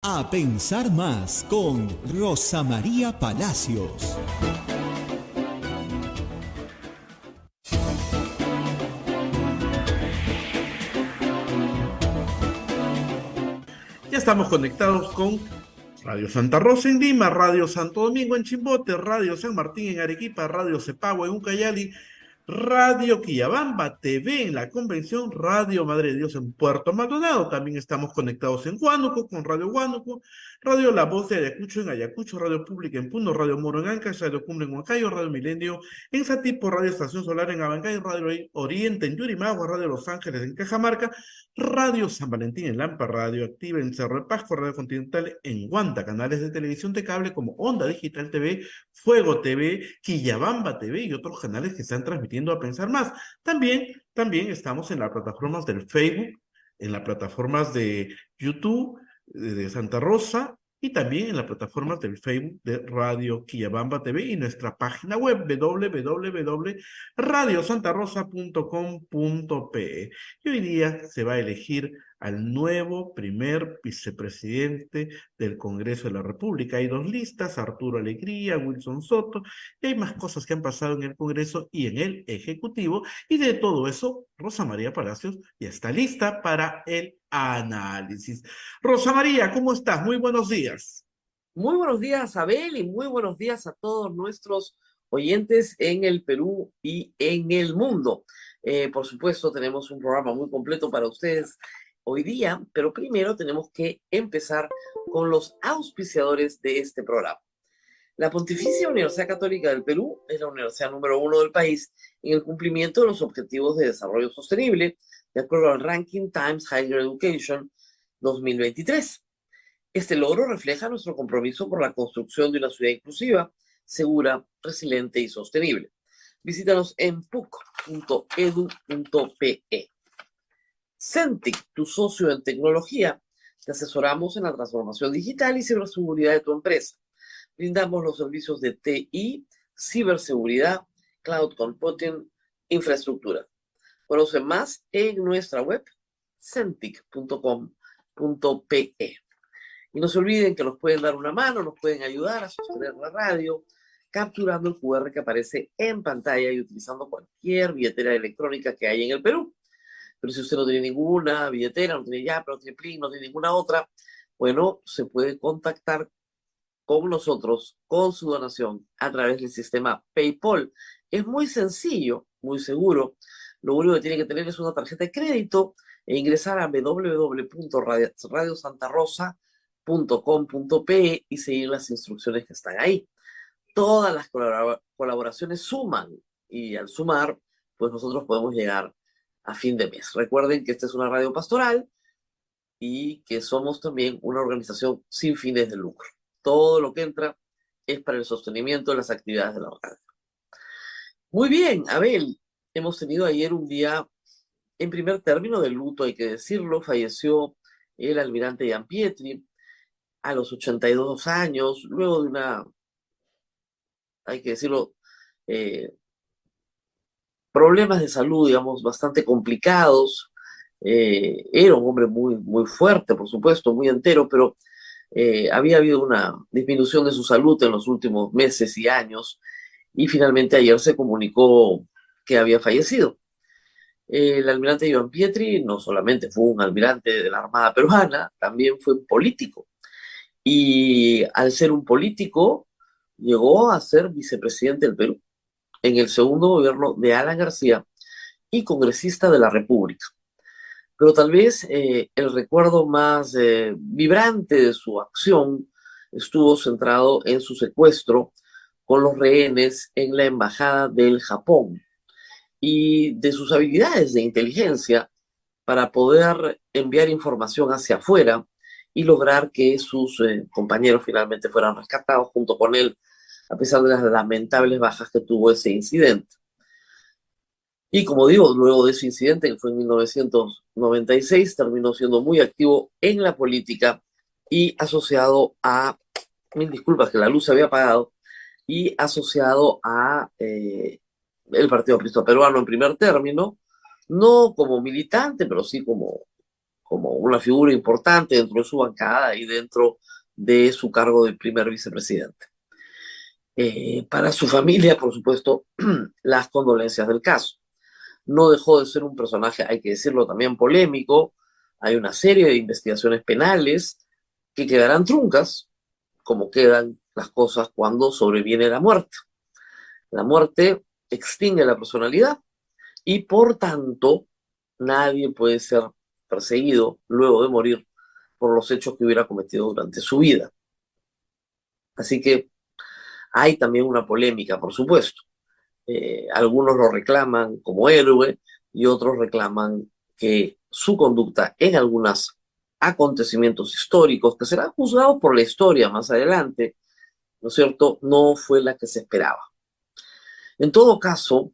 A pensar más con Rosa María Palacios. Ya estamos conectados con Radio Santa Rosa en Lima, Radio Santo Domingo en Chimbote, Radio San Martín en Arequipa, Radio Cepagua en Ucayali, Radio Quillabamba TV en la Convención, Radio Madre de Dios en Puerto Maldonado. También estamos conectados en Huánuco con Radio Huánuco, Radio La Voz de Ayacucho en Ayacucho, Radio Pública en Puno, Radio Moro en Ancash, Radio Cumbre en Huancayo, Radio Milenio en Satipo, Radio Estación Solar en Abancay, Radio Oriente en Yurimagua, Radio Los Ángeles en Cajamarca, Radio San Valentín en Lampa, Radio Activa en Cerro de Pasco, Radio Continental en Huanta, canales de televisión de cable como Onda Digital TV, Fuego TV, Quillabamba TV y otros canales que están transmitiendo a Pensar Más. También estamos en las plataformas del Facebook, en las plataformas de YouTube de Santa Rosa y también en las plataformas del Facebook de Radio Quillabamba TV y nuestra página web www.radiosantarosa.com.pe. Y hoy día se va a elegir al nuevo primer vicepresidente del Congreso de la República. Hay dos listas, Arturo Alegría, Wilson Soto, y hay más cosas que han pasado en el Congreso y en el Ejecutivo, y de todo eso, Rosa María Palacios ya está lista para el análisis. Rosa María, ¿cómo estás? Muy buenos días. Muy buenos días, Abel, y muy buenos días a todos nuestros oyentes en el Perú y en el mundo. Por supuesto, tenemos un programa muy completo para ustedes hoy día, pero primero tenemos que empezar con los auspiciadores de este programa. La Pontificia Universidad Católica del Perú es la universidad número 1 del país en el cumplimiento de los Objetivos de Desarrollo Sostenible, de acuerdo al Ranking Times Higher Education 2023. Este logro refleja nuestro compromiso por la construcción de una ciudad inclusiva, segura, resiliente y sostenible. Visítanos en puc.edu.pe. Centig, tu socio en tecnología. Te asesoramos en la transformación digital y ciberseguridad de tu empresa. Brindamos los servicios de TI, ciberseguridad, cloud computing, infraestructura. Conoce más en nuestra web centig.com.pe. Y no se olviden que nos pueden dar una mano, nos pueden ayudar a sostener la radio, capturando el QR que aparece en pantalla y utilizando cualquier billetera electrónica que hay en el Perú. Pero si usted no tiene ninguna billetera, no tiene Yape, no tiene Plin, no tiene ninguna otra, bueno, se puede contactar con nosotros, con su donación, a través del sistema PayPal. Es muy sencillo, muy seguro. Lo único que tiene que tener es una tarjeta de crédito e ingresar a www.radiosantarosa.com.pe y seguir las instrucciones que están ahí. Todas las colaboraciones suman y al sumar, pues nosotros podemos llegar a fin de mes. Recuerden que esta es una radio pastoral y que somos también una organización sin fines de lucro. Todo lo que entra es para el sostenimiento de las actividades de la radio. Muy bien, Abel, hemos tenido ayer un día en primer término de luto, hay que decirlo. Falleció el almirante Gianpietri a los 82 años, luego de una, hay que decirlo, problemas de salud, digamos, bastante complicados. Era un hombre muy, muy fuerte, por supuesto, muy entero, pero había habido una disminución de su salud en los últimos meses y años, y finalmente ayer se comunicó que había fallecido. El almirante Gianpietri no solamente fue un almirante de la Armada peruana, también fue un político. Y al ser un político, llegó a ser vicepresidente del Perú en el segundo gobierno de Alan García y congresista de la República. Pero tal vez el recuerdo más vibrante de su acción estuvo centrado en su secuestro con los rehenes en la Embajada del Japón y de sus habilidades de inteligencia para poder enviar información hacia afuera y lograr que sus compañeros finalmente fueran rescatados junto con él, a pesar de las lamentables bajas que tuvo ese incidente. Y como digo, luego de ese incidente, que fue en 1996, terminó siendo muy activo en la política y asociado a, mil disculpas que la luz se había apagado, y asociado a el Partido Aprista Peruano en primer término, no como militante, pero sí como como una figura importante dentro de su bancada y dentro de su cargo de primer vicepresidente. Para su familia, por supuesto, las condolencias del caso. No dejó de ser un personaje, hay que decirlo, también polémico. Hay una serie de investigaciones penales que quedarán truncas, como quedan las cosas cuando sobreviene la muerte. La muerte extingue la personalidad y por tanto nadie puede ser perseguido luego de morir por los hechos que hubiera cometido durante su vida. Así que hay también una polémica, por supuesto. Algunos lo reclaman como héroe y otros reclaman que su conducta en algunos acontecimientos históricos, que serán juzgados por la historia más adelante, ¿no es cierto?, no fue la que se esperaba. En todo caso,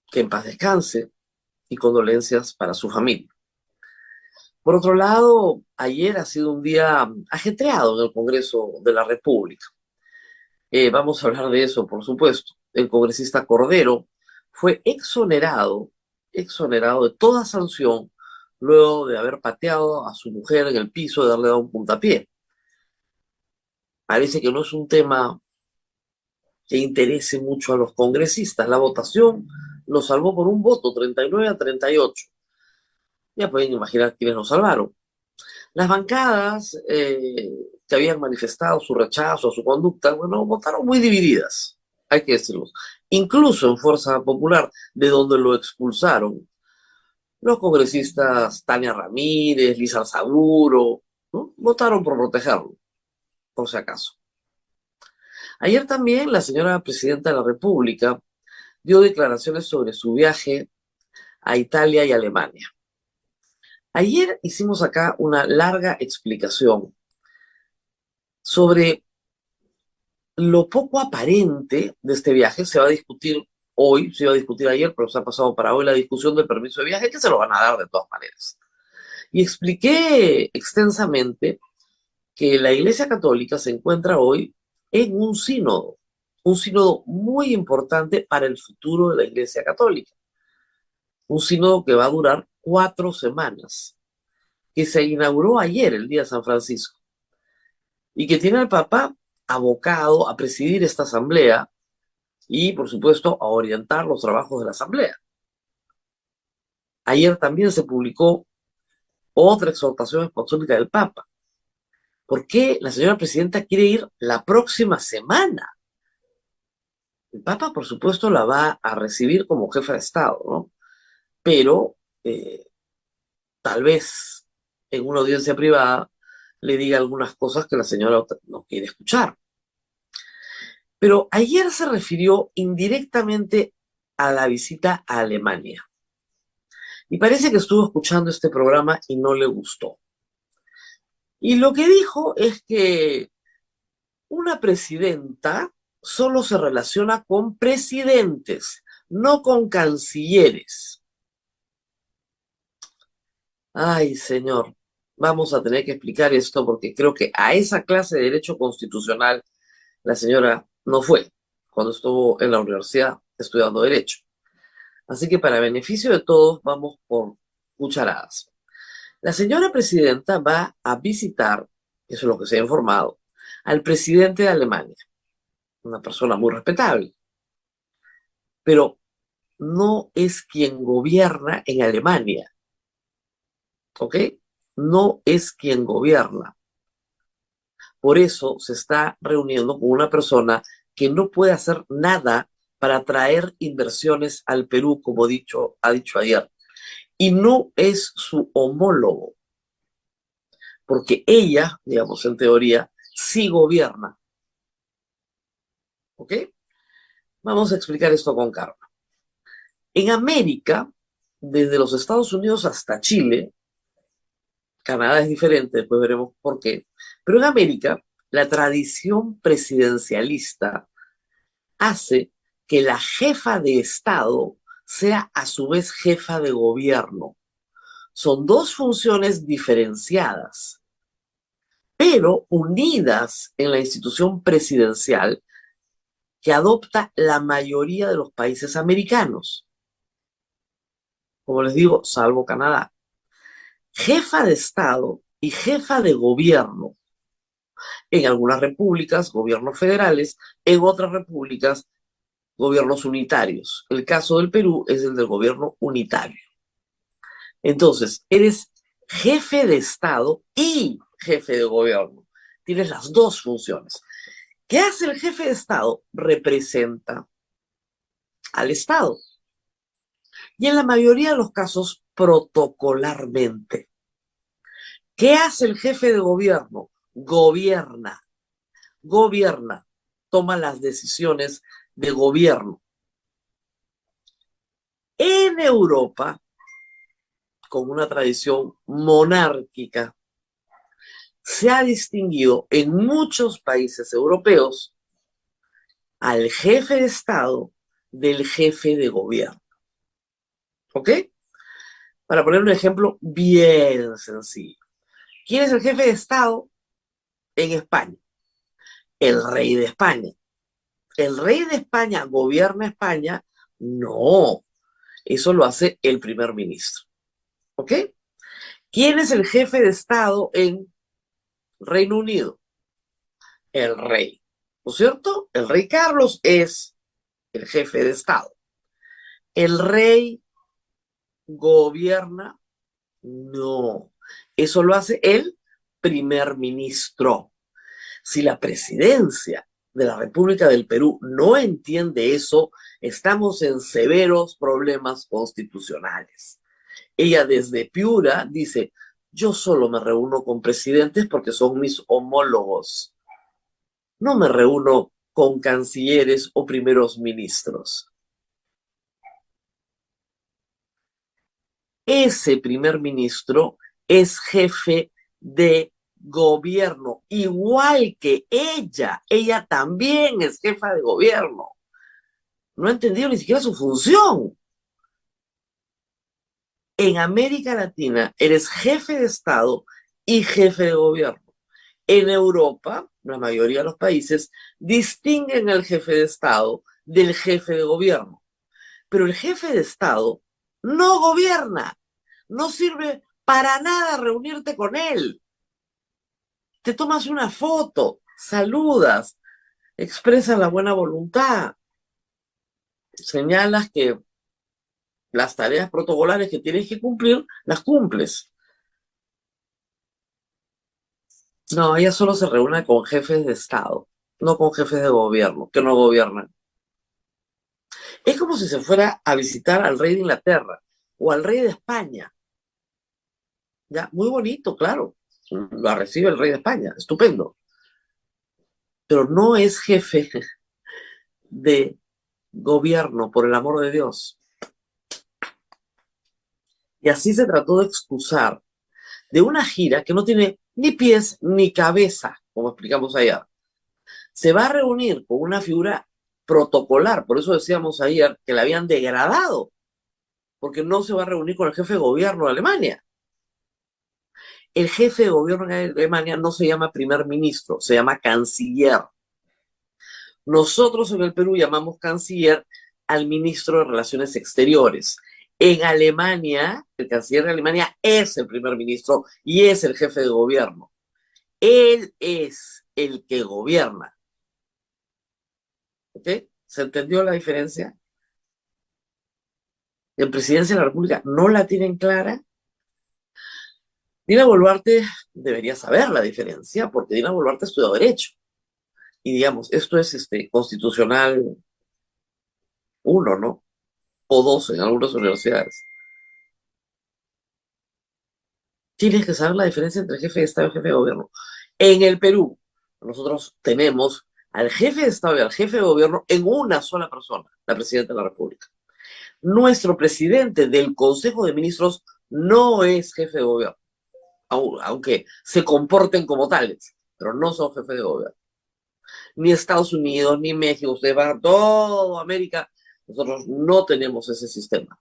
que en paz descanse y condolencias para su familia. Por otro lado, ayer ha sido un día ajetreado en el Congreso de la República. Vamos a hablar de eso, por supuesto. El congresista Cordero fue exonerado de toda sanción luego de haber pateado a su mujer en el piso, de darle dado un puntapié. Parece que no es un tema que interese mucho a los congresistas. La votación lo salvó por un voto, 39-38. Ya pueden imaginar quiénes lo salvaron. Las bancadas que habían manifestado su rechazo a su conducta, bueno, votaron muy divididas, hay que decirlo. Incluso en Fuerza Popular, de donde lo expulsaron, los congresistas Tania Ramírez, Liz Arzaguro, ¿no?, votaron por protegerlo, por si acaso. Ayer también la señora presidenta de la República dio declaraciones sobre su viaje a Italia y Alemania. Ayer hicimos acá una larga explicación sobre lo poco aparente de este viaje. Se va a discutir hoy, se iba a discutir ayer, pero se ha pasado para hoy la discusión del permiso de viaje, que se lo van a dar de todas maneras. Y expliqué extensamente que la Iglesia Católica se encuentra hoy en un sínodo muy importante para el futuro de la Iglesia Católica. Un sínodo que va a durar 4 semanas, que se inauguró ayer, el día de San Francisco, y que tiene al Papa abocado a presidir esta asamblea y, por supuesto, a orientar los trabajos de la asamblea. Ayer también se publicó otra exhortación apostólica del Papa. ¿Por qué la señora presidenta quiere ir la próxima semana? El Papa, por supuesto, la va a recibir como jefa de Estado, ¿no? Pero tal vez en una audiencia privada le diga algunas cosas que la señora no quiere escuchar. Pero ayer se refirió indirectamente a la visita a Alemania. Y parece que estuvo escuchando este programa y no le gustó. Y lo que dijo es que una presidenta solo se relaciona con presidentes, no con cancilleres. Ay, señor, vamos a tener que explicar esto porque creo que a esa clase de derecho constitucional la señora no fue cuando estuvo en la universidad estudiando derecho. Así que para beneficio de todos vamos por cucharadas. La señora presidenta va a visitar, eso es lo que se ha informado, al presidente de Alemania, una persona muy respetable, pero no es quien gobierna en Alemania, ¿ok? No es quien gobierna. Por eso se está reuniendo con una persona que no puede hacer nada para traer inversiones al Perú, como ha dicho ayer. Y no es su homólogo, porque ella, digamos, en teoría, sí gobierna. ¿Ok? Vamos a explicar esto con calma. En América, desde los Estados Unidos hasta Chile, Canadá es diferente, después veremos por qué, pero en América, la tradición presidencialista hace que la jefa de Estado sea a su vez jefa de gobierno. Son dos funciones diferenciadas, pero unidas en la institución presidencial que adopta la mayoría de los países americanos. Como les digo, salvo Canadá. jefa de Estado y jefa de gobierno. En algunas repúblicas, gobiernos federales, en otras repúblicas, gobiernos unitarios. El caso del Perú es el del gobierno unitario. Entonces, eres jefe de Estado y jefe de gobierno. Tienes las dos funciones. ¿Qué hace el jefe de Estado? Representa al Estado. Y en la mayoría de los casos, protocolarmente. ¿Qué hace el jefe de gobierno? Gobierna. Gobierna. Toma las decisiones de gobierno. En Europa, con una tradición monárquica, se ha distinguido en muchos países europeos al jefe de Estado del jefe de gobierno. ¿Ok? Para poner un ejemplo bien sencillo. ¿Quién es el jefe de Estado en España? El rey de España. ¿El rey de España gobierna España? No. Eso lo hace el primer ministro. ¿Ok? ¿Quién es el jefe de Estado en Reino Unido? El rey. ¿No es cierto? El rey Carlos es el jefe de Estado. ¿El rey gobierna? No. Eso lo hace el primer ministro. Si la presidencia de la República del Perú no entiende eso, estamos en severos problemas constitucionales. Ella desde Piura dice, yo solo me reúno con presidentes porque son mis homólogos. No me reúno con cancilleres o primeros ministros. Ese primer ministro es jefe de gobierno, igual que ella. Ella también es jefa de gobierno. No ha entendido ni siquiera su función. En América Latina eres jefe de Estado y jefe de gobierno. En Europa, la mayoría de los países distinguen al jefe de Estado del jefe de gobierno. Pero el jefe de Estado no gobierna. No sirve para nada reunirte con él. Te tomas una foto, saludas, expresas la buena voluntad, señalas que las tareas protocolares que tienes que cumplir, las cumples. No, ella solo se reúne con jefes de Estado, no con jefes de gobierno, que no gobiernan. Es como si se fuera a visitar al rey de Inglaterra o al rey de España. Ya, muy bonito, claro. La recibe el rey de España, estupendo. Pero no es jefe de gobierno, por el amor de Dios. Y así se trató de excusar de una gira que no tiene ni pies ni cabeza, como explicamos allá. Se va a reunir con una figura protocolar, por eso decíamos ayer que la habían degradado, porque no se va a reunir con el jefe de gobierno de Alemania. El jefe de gobierno de Alemania no se llama primer ministro, se llama canciller. Nosotros en el Perú llamamos canciller al ministro de Relaciones Exteriores. En Alemania, el canciller de Alemania es el primer ministro y es el jefe de gobierno. Él es el que gobierna. ¿Ok? ¿Se entendió la diferencia? En Presidencia de la República no la tienen clara. Dina Boluarte debería saber la diferencia porque Dina Boluarte estudió Derecho. Y digamos, esto es constitucional 1, ¿no? O 2 en algunas universidades. Tienes que saber la diferencia entre jefe de Estado y jefe de gobierno. En el Perú, nosotros tenemos al jefe de Estado y al jefe de gobierno en una sola persona, la presidenta de la República. Nuestro presidente del Consejo de Ministros no es jefe de gobierno, aunque se comporten como tales, pero no son jefes de gobierno. Ni Estados Unidos, ni México, usted va a toda América, nosotros no tenemos ese sistema.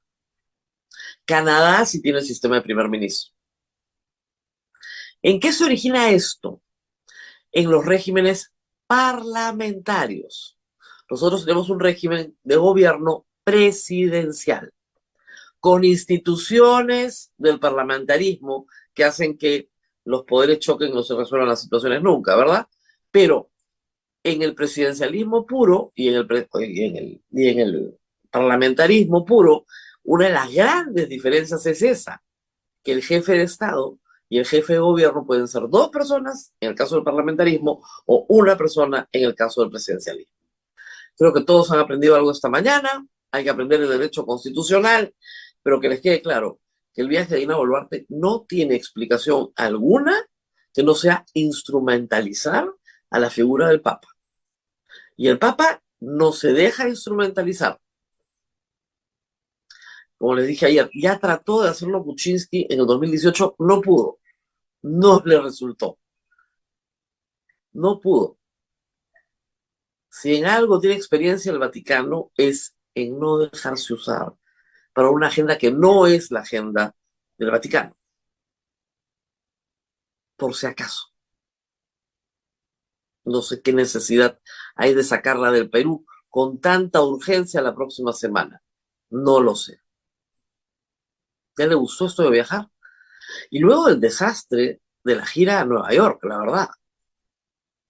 Canadá sí tiene el sistema de primer ministro. ¿En qué se origina esto? En los regímenes parlamentarios. Nosotros tenemos un régimen de gobierno presidencial, con instituciones del parlamentarismo que hacen que los poderes choquen y no se resuelvan las situaciones nunca, ¿verdad? Pero en el presidencialismo puro y en el parlamentarismo puro, una de las grandes diferencias es esa, que el jefe de Estado y el jefe de gobierno pueden ser dos personas en el caso del parlamentarismo o una persona en el caso del presidencialismo. Creo que todos han aprendido algo esta mañana, hay que aprender el derecho constitucional, pero que les quede claro que el viaje de Dina Boluarte no tiene explicación alguna que no sea instrumentalizar a la figura del Papa. Y el Papa no se deja instrumentalizar. Como les dije ayer, ya trató de hacerlo Kuczynski en el 2018, no pudo, no le resultó, no pudo. Si en algo tiene experiencia el Vaticano es en no dejarse usar para una agenda que no es la agenda del Vaticano, por si acaso. No sé qué necesidad hay de sacarla del Perú con tanta urgencia la próxima semana. No lo sé. ¿Ya le gustó esto de viajar? Y luego del desastre de la gira a Nueva York, la verdad,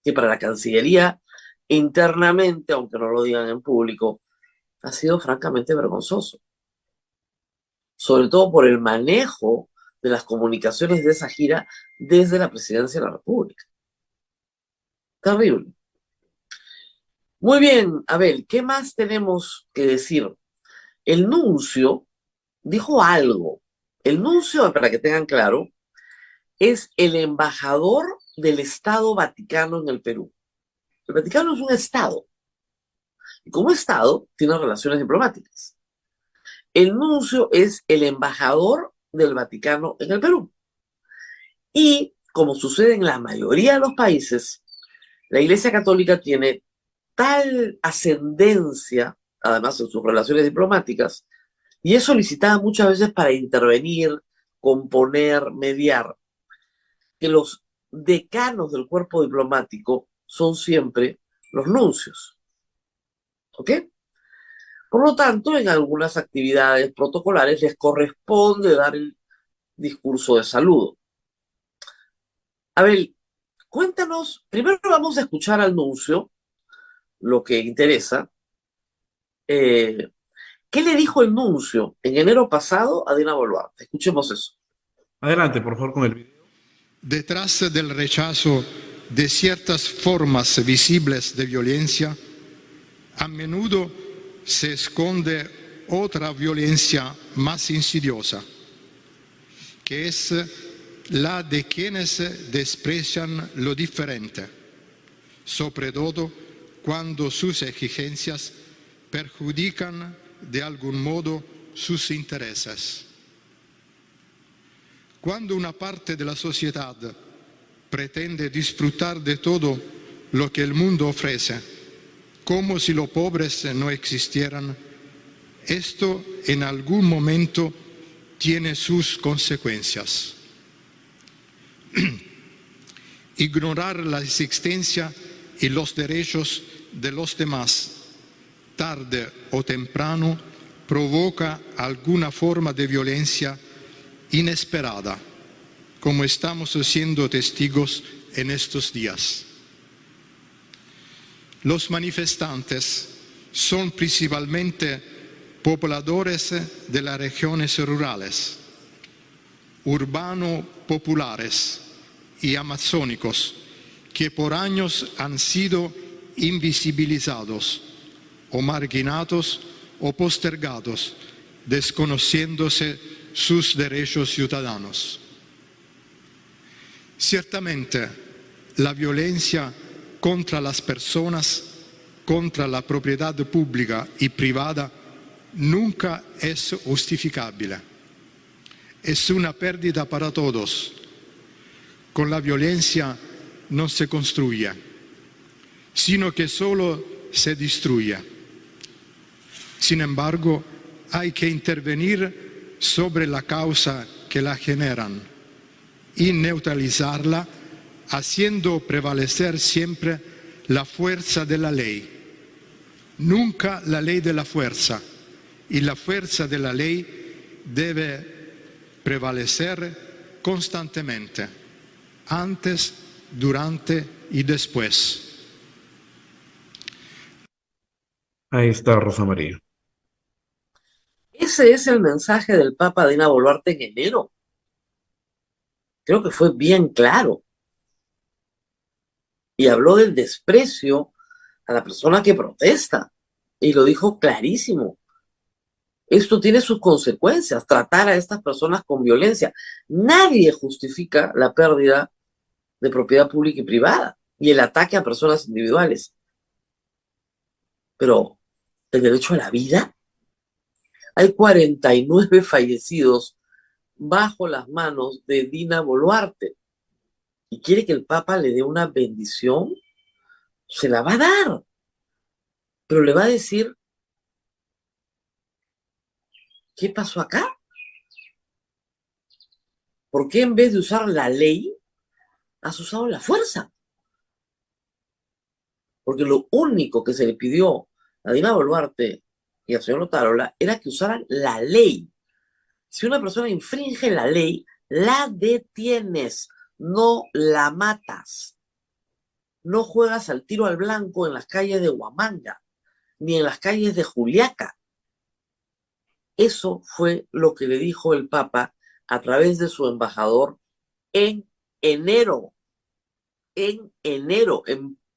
que para la Cancillería internamente, aunque no lo digan en público, ha sido francamente vergonzoso. Sobre todo por el manejo de las comunicaciones de esa gira desde la Presidencia de la República. Terrible. Muy bien, Abel, ¿qué más tenemos que decir? El nuncio dijo algo. El nuncio, para que tengan claro, es el embajador del Estado Vaticano en el Perú. El Vaticano es un Estado. Y como Estado, tiene relaciones diplomáticas. El nuncio es el embajador del Vaticano en el Perú. Y, como sucede en la mayoría de los países, la Iglesia Católica tiene tal ascendencia, además en sus relaciones diplomáticas, y es solicitada muchas veces para intervenir, componer, mediar, que los decanos del cuerpo diplomático son siempre los nuncios. ¿Ok? Por lo tanto, en algunas actividades protocolares les corresponde dar el discurso de saludo. Abel, cuéntanos, primero vamos a escuchar al nuncio, lo que interesa. ¿Qué le dijo el nuncio en enero pasado a Dina Boluarte? Escuchemos eso. Adelante, por favor, con el video. Detrás del rechazo de ciertas formas visibles de violencia, a menudo se esconde otra violencia más insidiosa, que es la de quienes desprecian lo diferente, sobre todo cuando sus exigencias perjudican de algún modo sus intereses. Cuando una parte de la sociedad pretende disfrutar de todo lo que el mundo ofrece, como si los pobres no existieran, esto en algún momento tiene sus consecuencias. Ignorar la existencia y los derechos de los demás, tarde o temprano, provoca alguna forma de violencia inesperada, como estamos siendo testigos en estos días. Los manifestantes son principalmente pobladores de las regiones rurales, urbano-populares y amazónicos, que por años han sido invisibilizados o marginados o postergados, desconociéndose sus derechos ciudadanos. Ciertamente, la violencia contra las personas, contra la propiedad pública y privada, nunca es justificable. Es una pérdida para todos. Con la violencia no se construye, sino que solo se destruye. Sin embargo, hay que intervenir sobre la causa que la generan y neutralizarla, haciendo prevalecer siempre la fuerza de la ley. Nunca la ley de la fuerza, y la fuerza de la ley debe prevalecer constantemente, antes, durante y después. Ahí está Rosa María. Ese es el mensaje del Papa Dina Boluarte en enero. Creo que fue bien claro. Y habló del desprecio a la persona que protesta. Y lo dijo clarísimo. Esto tiene sus consecuencias, tratar a estas personas con violencia. Nadie justifica la pérdida de propiedad pública y privada y el ataque a personas individuales. Pero el derecho a la vida, hay 49 fallecidos bajo las manos de Dina Boluarte y quiere que el Papa le dé una bendición, se la va a dar, pero le va a decir, ¿qué pasó acá? ¿Por qué en vez de usar la ley, has usado la fuerza? Porque lo único que se le pidió a Dina Boluarte y al señor Otárola era que usaran la ley. Si una persona infringe la ley, la detienes, no la matas. No juegas al tiro al blanco en las calles de Huamanga, ni en las calles de Juliaca. Eso fue lo que le dijo el Papa a través de su embajador en enero, en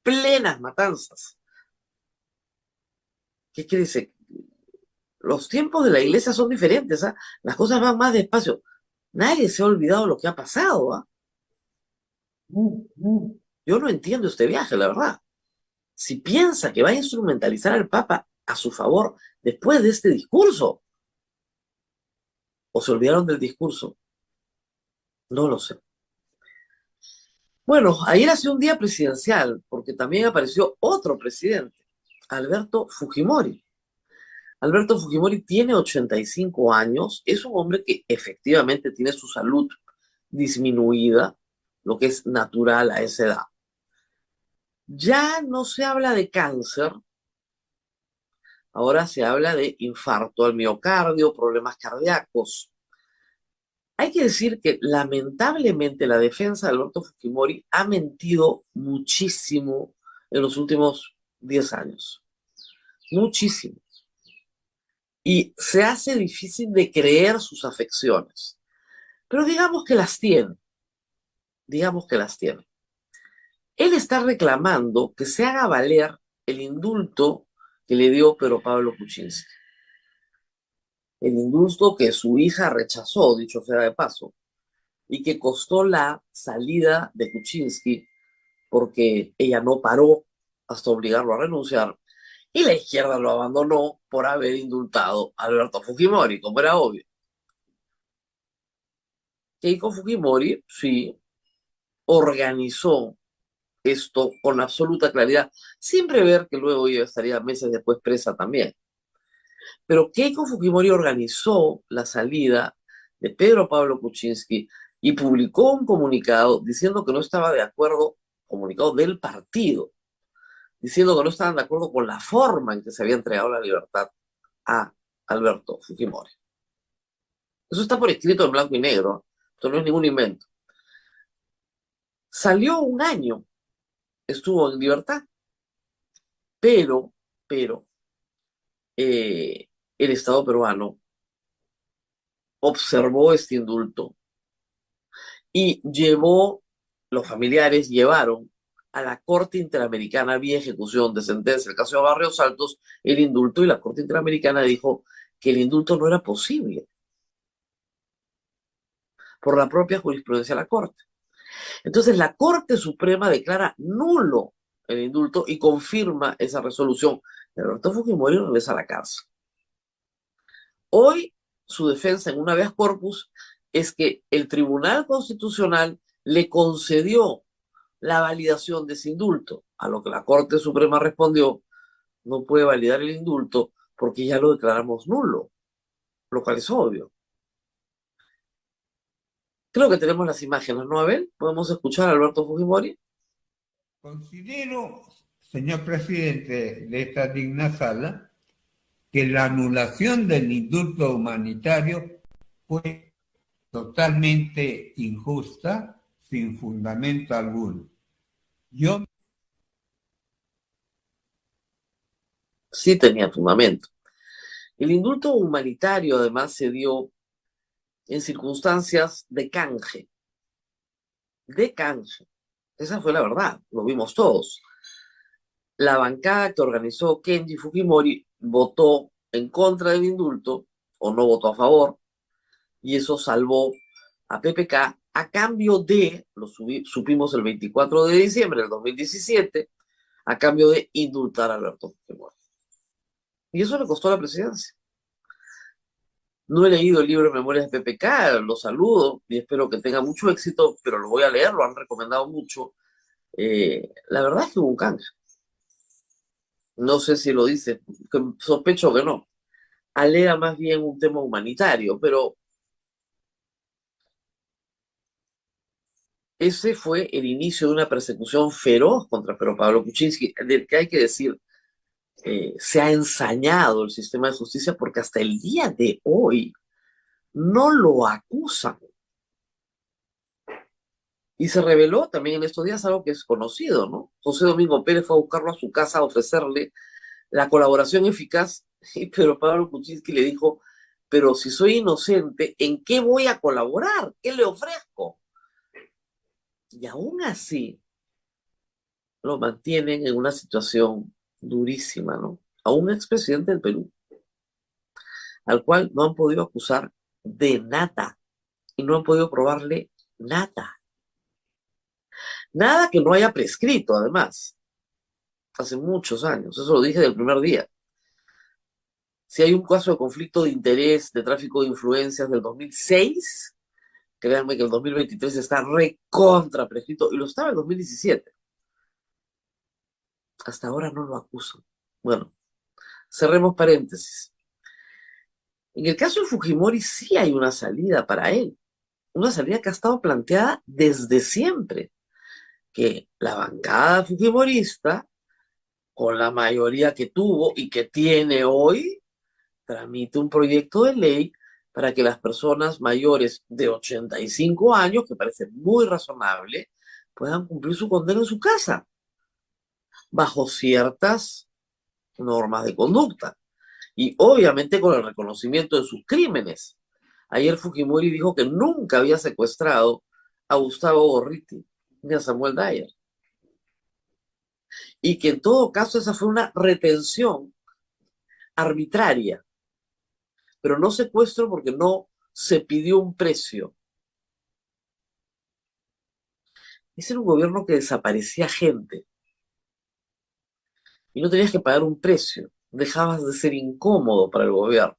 plenas matanzas. ¿Qué quiere decir? Los tiempos de la iglesia son diferentes, ¿ah? Las cosas van más despacio. Nadie se ha olvidado lo que ha pasado, ¿ah? Yo no entiendo este viaje, la verdad. Si piensa que va a instrumentalizar al Papa a su favor después de este discurso, o se olvidaron del discurso, no lo sé. Bueno, ayer ha sido un día presidencial, porque también apareció otro presidente, Alberto Fujimori. Alberto Fujimori tiene 85 años, es un hombre que efectivamente tiene su salud disminuida, lo que es natural a esa edad. Ya no se habla de cáncer, ahora se habla de infarto al miocardio, problemas cardíacos. Hay que decir que lamentablemente la defensa de Alberto Fujimori ha mentido muchísimo en los últimos 10 años. Muchísimo. Y se hace difícil de creer sus afecciones. Pero digamos que las tiene. Digamos que las tiene. Él está reclamando que se haga valer el indulto que le dio Pedro Pablo Kuczynski. El indulto que su hija rechazó, dicho sea de paso, y que costó la salida de Kuczynski porque ella no paró hasta obligarlo a renunciar, y la izquierda lo abandonó por haber indultado a Alberto Fujimori, como era obvio. Keiko Fujimori, sí, organizó esto con absoluta claridad, sin prever que luego ella estaría meses después presa también. Pero Keiko Fujimori organizó la salida de Pedro Pablo Kuczynski y publicó un comunicado diciendo que no estaba de acuerdo, comunicado del partido, diciendo que no estaban de acuerdo con la forma en que se había entregado la libertad a Alberto Fujimori. Eso está por escrito en blanco y negro, esto no es ningún invento. Salió un año, estuvo en libertad, pero el Estado peruano observó este indulto y los familiares llevaron a la Corte Interamericana vía ejecución de sentencia, el caso de Barrios Altos, el indulto, y la Corte Interamericana dijo que el indulto no era posible por la propia jurisprudencia de la Corte. Entonces la Corte Suprema declara nulo el indulto y confirma esa resolución. Alberto Fujimori regresa a la cárcel. Hoy su defensa en un habeas corpus es que el Tribunal Constitucional le concedió la validación de ese indulto, a lo que la Corte Suprema respondió: no puede validar el indulto porque ya lo declaramos nulo, lo cual es obvio. Creo que tenemos las imágenes, ¿no, Abel? ¿Podemos escuchar a Alberto Fujimori? Considero, señor presidente de esta digna sala, que la anulación del indulto humanitario fue totalmente injusta, sin fundamento alguno. Yo Sí tenía fundamento. El indulto humanitario además se dio en circunstancias de canje. De canje. Esa fue la verdad, lo vimos todos. La bancada que organizó Kenji Fujimori votó en contra del indulto o no votó a favor, y eso salvó a PPK a cambio de, supimos el 24 de diciembre del 2017, a cambio de indultar a Alberto Fujimori. Y eso le costó la presidencia. No he leído el libro de Memorias de PPK, lo saludo y espero que tenga mucho éxito, pero lo voy a leer, lo han recomendado mucho. La verdad es que hubo un canje. No sé si lo dice, sospecho que no. Alega más bien un tema humanitario, pero ese fue el inicio de una persecución feroz contra Pedro Pablo Kuczynski, del que hay que decir, se ha ensañado el sistema de justicia porque hasta el día de hoy no lo acusan. Y se reveló también en estos días algo que es conocido, ¿no? José Domingo Pérez fue a buscarlo a su casa a ofrecerle la colaboración eficaz, y Pedro Pablo Kuczynski le dijo, pero si soy inocente, ¿en qué voy a colaborar? ¿Qué le ofrezco? Y aún así lo mantienen en una situación durísima, ¿no? A un expresidente del Perú, al cual no han podido acusar de nada y no han podido probarle nada. Nada que no haya prescrito, además, hace muchos años. Eso lo dije del primer día. Si hay un caso de conflicto de interés, de tráfico de influencias del 2006, créanme que el 2023 está recontra prescrito, y lo estaba en el 2017. Hasta ahora no lo acusan. Bueno, cerremos paréntesis. En el caso de Fujimori sí hay una salida para él. Una salida que ha estado planteada desde siempre. Que la bancada fujimorista, con la mayoría que tuvo y que tiene hoy, tramite un proyecto de ley para que las personas mayores de 85 años, que parece muy razonable, puedan cumplir su condena en su casa, bajo ciertas normas de conducta. Y obviamente con el reconocimiento de sus crímenes. Ayer Fujimori dijo que nunca había secuestrado a Gustavo Gorriti ni a Samuel Dyer. Y que en todo caso esa fue una retención arbitraria, pero no secuestro porque no se pidió un precio. Ese era un gobierno que desaparecía gente y no tenías que pagar un precio, dejabas de ser incómodo para el gobierno.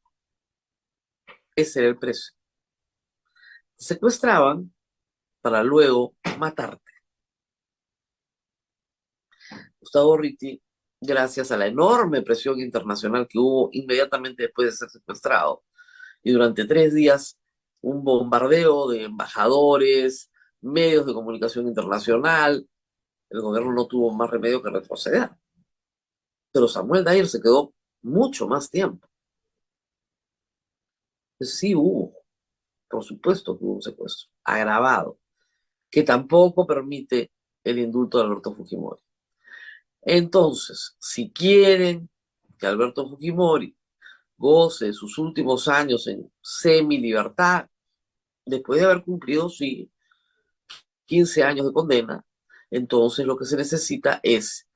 Ese era el precio. Te secuestraban para luego matarte. Gustavo Gorriti, gracias a la enorme presión internacional que hubo inmediatamente después de ser secuestrado, y durante 3 días un bombardeo de embajadores, medios de comunicación internacional, el gobierno no tuvo más remedio que retroceder. Pero Samuel Dyer se quedó mucho más tiempo. Sí hubo, por supuesto que hubo un secuestro, agravado, que tampoco permite el indulto de Alberto Fujimori. Entonces, si quieren que Alberto Fujimori goce de sus últimos años en semi-libertad, después de haber cumplido, sí, 15 años de condena, entonces lo que se necesita es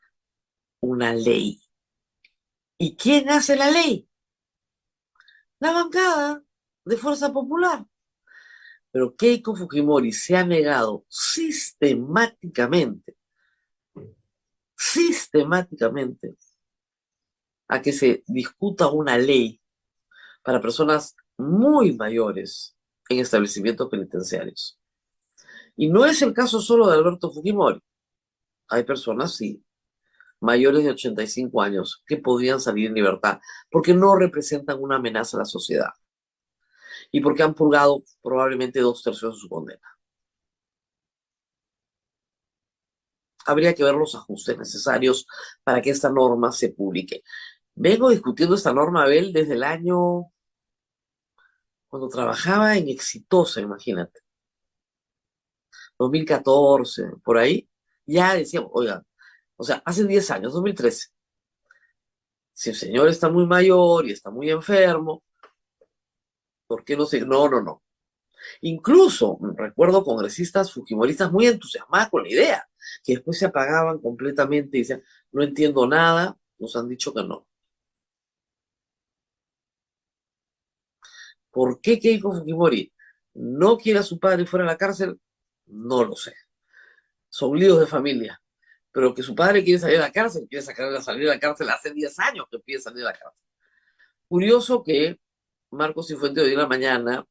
una ley. ¿Y quién hace la ley? La bancada de Fuerza Popular. Pero Keiko Fujimori se ha negado sistemáticamente a que se discuta una ley para personas muy mayores en establecimientos penitenciarios. Y no es el caso solo de Alberto Fujimori. Hay personas, sí, mayores de 85 años que podrían salir en libertad porque no representan una amenaza a la sociedad y porque han purgado probablemente 2/3 de su condena. Habría que ver los ajustes necesarios para que esta norma se publique. Vengo discutiendo esta norma, Abel, desde el año cuando trabajaba en Exitosa, imagínate, 2014, por ahí, ya decíamos, oiga, o sea, hace 10 años, 2013, si el señor está muy mayor y está muy enfermo, ¿por qué no se...? No, no, no. Incluso recuerdo congresistas fujimoristas muy entusiasmados con la idea, que después se apagaban completamente y decían, no entiendo nada, nos han dicho que no. ¿Por qué Keiko Fujimori no quiere a su padre fuera de la cárcel? No lo sé. Son líos de familia. Pero que su padre quiere salir de la cárcel, salir de la cárcel hace 10 años que pide salir de la cárcel. Curioso que Marcos Cifuentes hoy en la mañana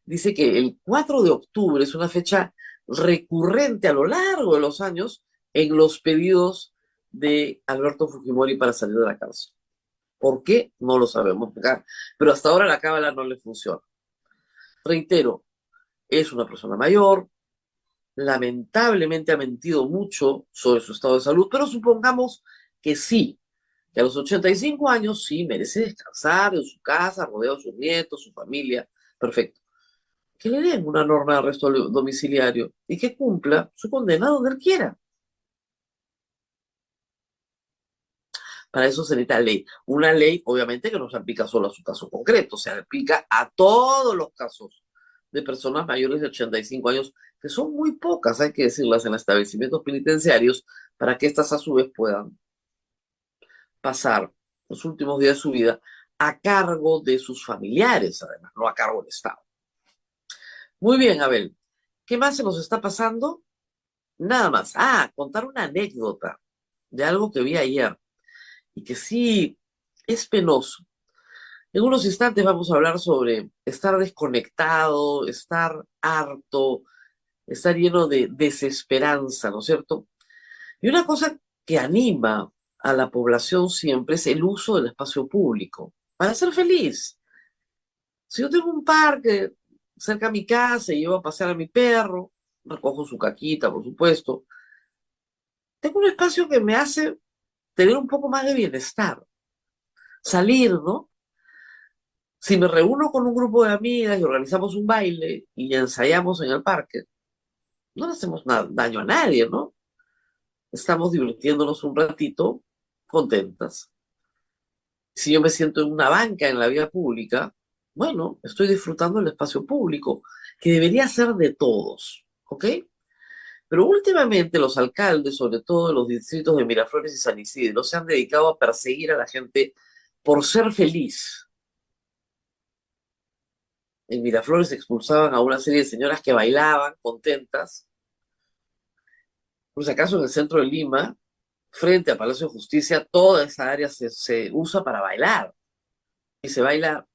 dice que el 4 de octubre es una fecha recurrente a lo largo de los años en los pedidos de Alberto Fujimori para salir de la cárcel. ¿Por qué? No lo sabemos, pero hasta ahora la cábala no le funciona. Reitero, es una persona mayor, lamentablemente ha mentido mucho sobre su estado de salud, pero supongamos que sí, que a los 85 años sí merece descansar en su casa, rodeado de sus nietos, su familia, perfecto. Que le den una norma de arresto domiciliario y que cumpla su condena donde él quiera. Para eso se necesita ley. Una ley, obviamente, que no se aplica solo a su caso concreto, se aplica a todos los casos de personas mayores de 85 años, que son muy pocas, hay que decirlas, en establecimientos penitenciarios, para que éstas a su vez puedan pasar los últimos días de su vida a cargo de sus familiares, además, no a cargo del Estado. Muy bien, Abel. ¿Qué más se nos está pasando? Nada más. Contar una anécdota de algo que vi ayer y que sí es penoso. En unos instantes vamos a hablar sobre estar desconectado, estar harto, estar lleno de desesperanza, ¿no es cierto? Y una cosa que anima a la población siempre es el uso del espacio público para ser feliz. Si yo tengo un parque cerca de mi casa y llevo a pasear a mi perro, recojo su caquita, por supuesto, tengo un espacio que me hace tener un poco más de bienestar. Salir, ¿no? Si me reúno con un grupo de amigas y organizamos un baile y ensayamos en el parque, no le hacemos daño a nadie, ¿no? Estamos divirtiéndonos un ratito, contentas. Si yo me siento en una banca en la vía pública, bueno, estoy disfrutando del espacio público, que debería ser de todos, ¿ok? Pero últimamente los alcaldes, sobre todo de los distritos de Miraflores y San Isidro, se han dedicado a perseguir a la gente por ser feliz. En Miraflores expulsaban a una serie de señoras que bailaban contentas. Por si acaso en el centro de Lima, frente a Palacio de Justicia, toda esa área se usa para bailar. Y se baila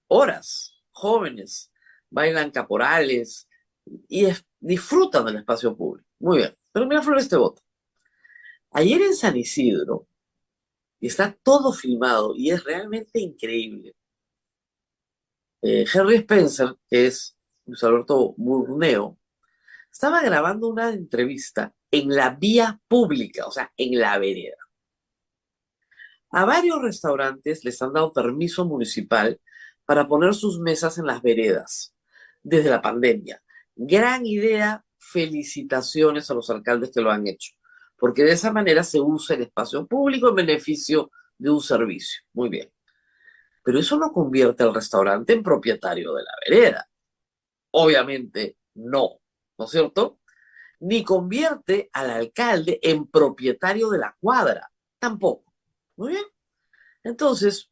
horas. Jóvenes bailan caporales y disfrutan del espacio público. Muy bien. Pero Miraflores te vota. Ayer en San Isidro, y está todo filmado y es realmente increíble. Henry Spencer, que es Luis Alberto Burneo, estaba grabando una entrevista en la vía pública, o sea, en la vereda. A varios restaurantes les han dado permiso municipal para poner sus mesas en las veredas desde la pandemia. Gran idea, felicitaciones a los alcaldes que lo han hecho, porque de esa manera se usa el espacio público en beneficio de un servicio. Muy bien. Pero eso no convierte al restaurante en propietario de la vereda. Obviamente no, ¿no es cierto? Ni convierte al alcalde en propietario de la cuadra, tampoco. Muy bien. Entonces,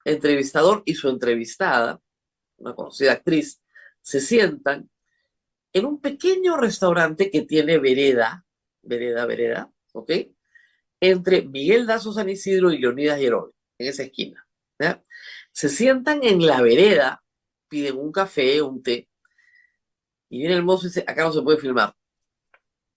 el entrevistador y su entrevistada, una conocida actriz, se sientan en un pequeño restaurante que tiene vereda, ¿ok? Entre Miguel Dazo San Isidro y Leonidas Gerovi, en esa esquina. ¿Ya? Se sientan en la vereda, piden un café, un té, y viene el mozo y dice, acá no se puede filmar.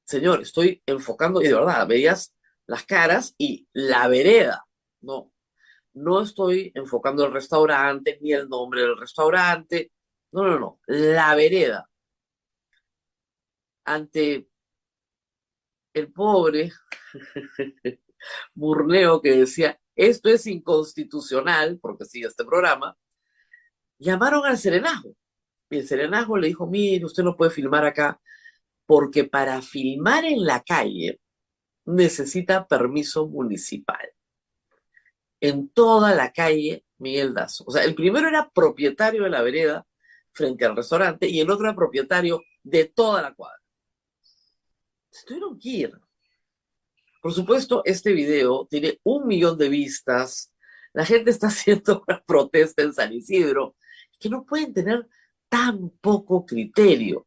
Señor, estoy enfocando, y de verdad, veías las caras y la vereda. No estoy enfocando el restaurante, ni el nombre del restaurante. No. La vereda. Ante el pobre Burneo que decía, esto es inconstitucional, porque sigue este programa, Llamaron al serenazgo. Y el serenazgo le dijo, mire, usted no puede filmar acá, porque para filmar en la calle necesita permiso municipal. En toda la calle Miguel Dazo. O sea, el primero era propietario de la vereda frente al restaurante y el otro era propietario de toda la cuadra. Se tuvieron que ir. Por supuesto, este video tiene 1 millón de vistas. La gente está haciendo una protesta en San Isidro, que no pueden tener tan poco criterio.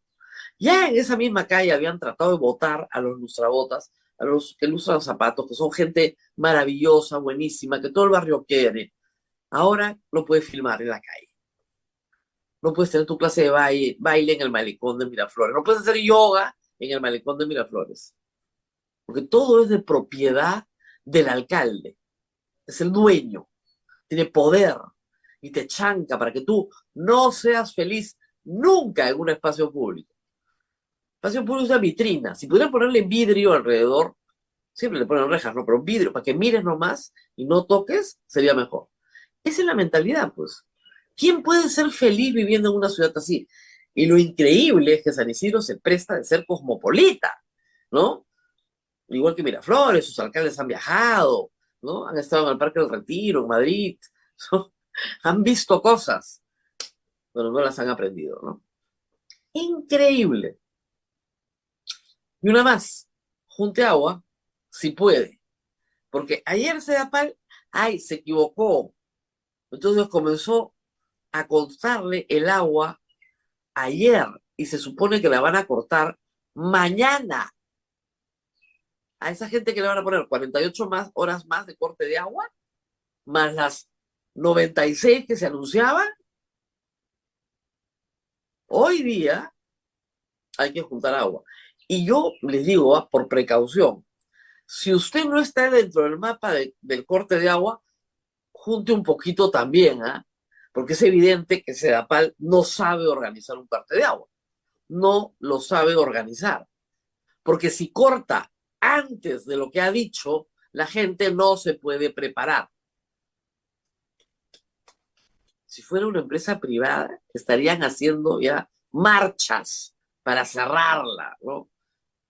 Ya en esa misma calle habían tratado de votar a los lustrabotas, a los que lustran los zapatos, que son gente maravillosa, buenísima, que todo el barrio quiere. Ahora no puedes filmar en la calle. No puedes tener tu clase de baile en el malecón de Miraflores. No puedes hacer yoga en el malecón de Miraflores. Porque todo es de propiedad del alcalde. Es el dueño. Tiene poder. Y te chanca para que tú no seas feliz nunca en un espacio público. Espacio público es una vitrina. Si pudieran ponerle vidrio alrededor, siempre le ponen rejas, ¿no? Pero vidrio, para que mires nomás y no toques, sería mejor. Esa es la mentalidad, pues. ¿Quién puede ser feliz viviendo en una ciudad así? Y lo increíble es que San Isidro se presta de ser cosmopolita, ¿no? Igual que Miraflores, sus alcaldes han viajado, ¿no? Han estado en el Parque del Retiro, en Madrid, ¿no? Han visto cosas, pero no las han aprendido, ¿no? Increíble. Y una más, junte agua, si puede. Porque ayer Sedapal, ay, se equivocó. Entonces comenzó a cortarle el agua ayer y se supone que la van a cortar mañana. A esa gente que le van a poner 48 horas más de corte de agua, más las 96 que se anunciaban. Hoy día hay que juntar agua. Y yo les digo, por precaución, si usted no está dentro del mapa del corte de agua, junte un poquito también, ¿ah? Porque es evidente que Sedapal no sabe organizar un corte de agua. No lo sabe organizar. Porque si corta antes de lo que ha dicho, la gente no se puede preparar. Si fuera una empresa privada, estarían haciendo ya marchas para cerrarla, ¿no?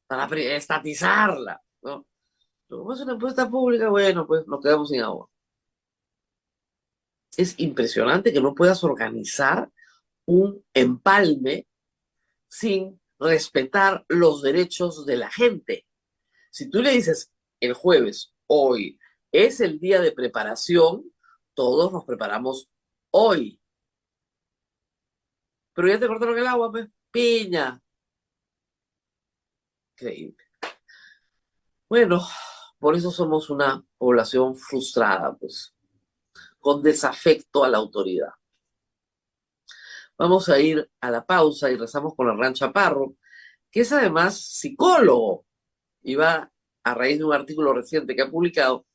Para estatizarla, ¿no? Pero como es una empresa pública, bueno, pues nos quedamos sin agua. Es impresionante que no puedas organizar un empalme sin respetar los derechos de la gente. Si tú le dices el jueves, hoy, es el día de preparación, todos nos preparamos hoy. Pero ya te cortaron el agua, pues, piña. Increíble. Bueno, por eso somos una población frustrada, pues, con desafecto a la autoridad. Vamos a ir a la pausa y rezamos con Hernán Chaparro, que es además psicólogo y va, a raíz de un artículo reciente que ha publicado,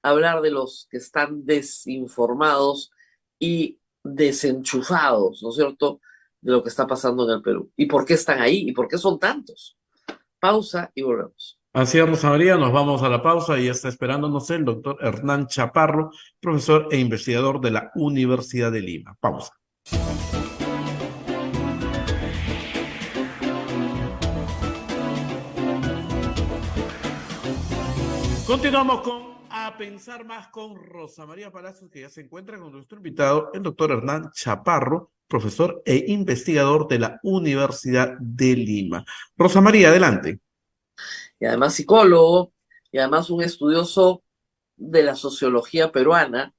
a hablar de los que están desinformados y desenchufados, ¿no es cierto?, de lo que está pasando en el Perú. ¿Y por qué están ahí? ¿Y por qué son tantos? Pausa y volvemos. Así es, Rosa María, nos vamos a la pausa y ya está esperándonos el doctor Hernán Chaparro, profesor e investigador de la Universidad de Lima. Pausa. Continuamos con A Pensar Más con Rosa María Palacios, que ya se encuentra con nuestro invitado, el doctor Hernán Chaparro, profesor e investigador de la Universidad de Lima. Rosa María, adelante. Y además psicólogo, y además un estudioso de la sociología peruana,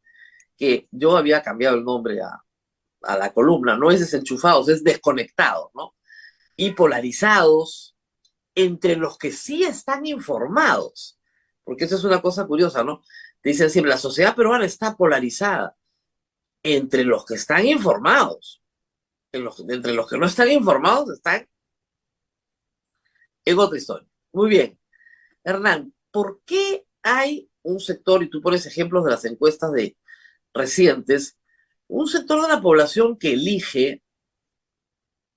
que yo había cambiado el nombre a la columna, no es desenchufados, es desconectados, ¿no? Y polarizados entre los que sí están informados. Porque eso es una cosa curiosa, ¿no? Te dicen siempre, la sociedad peruana está polarizada entre los que están informados. Entre los que no están informados están en otra historia. Muy bien. Hernán, ¿por qué hay un sector, y tú pones ejemplos de las encuestas recientes, un sector de la población que elige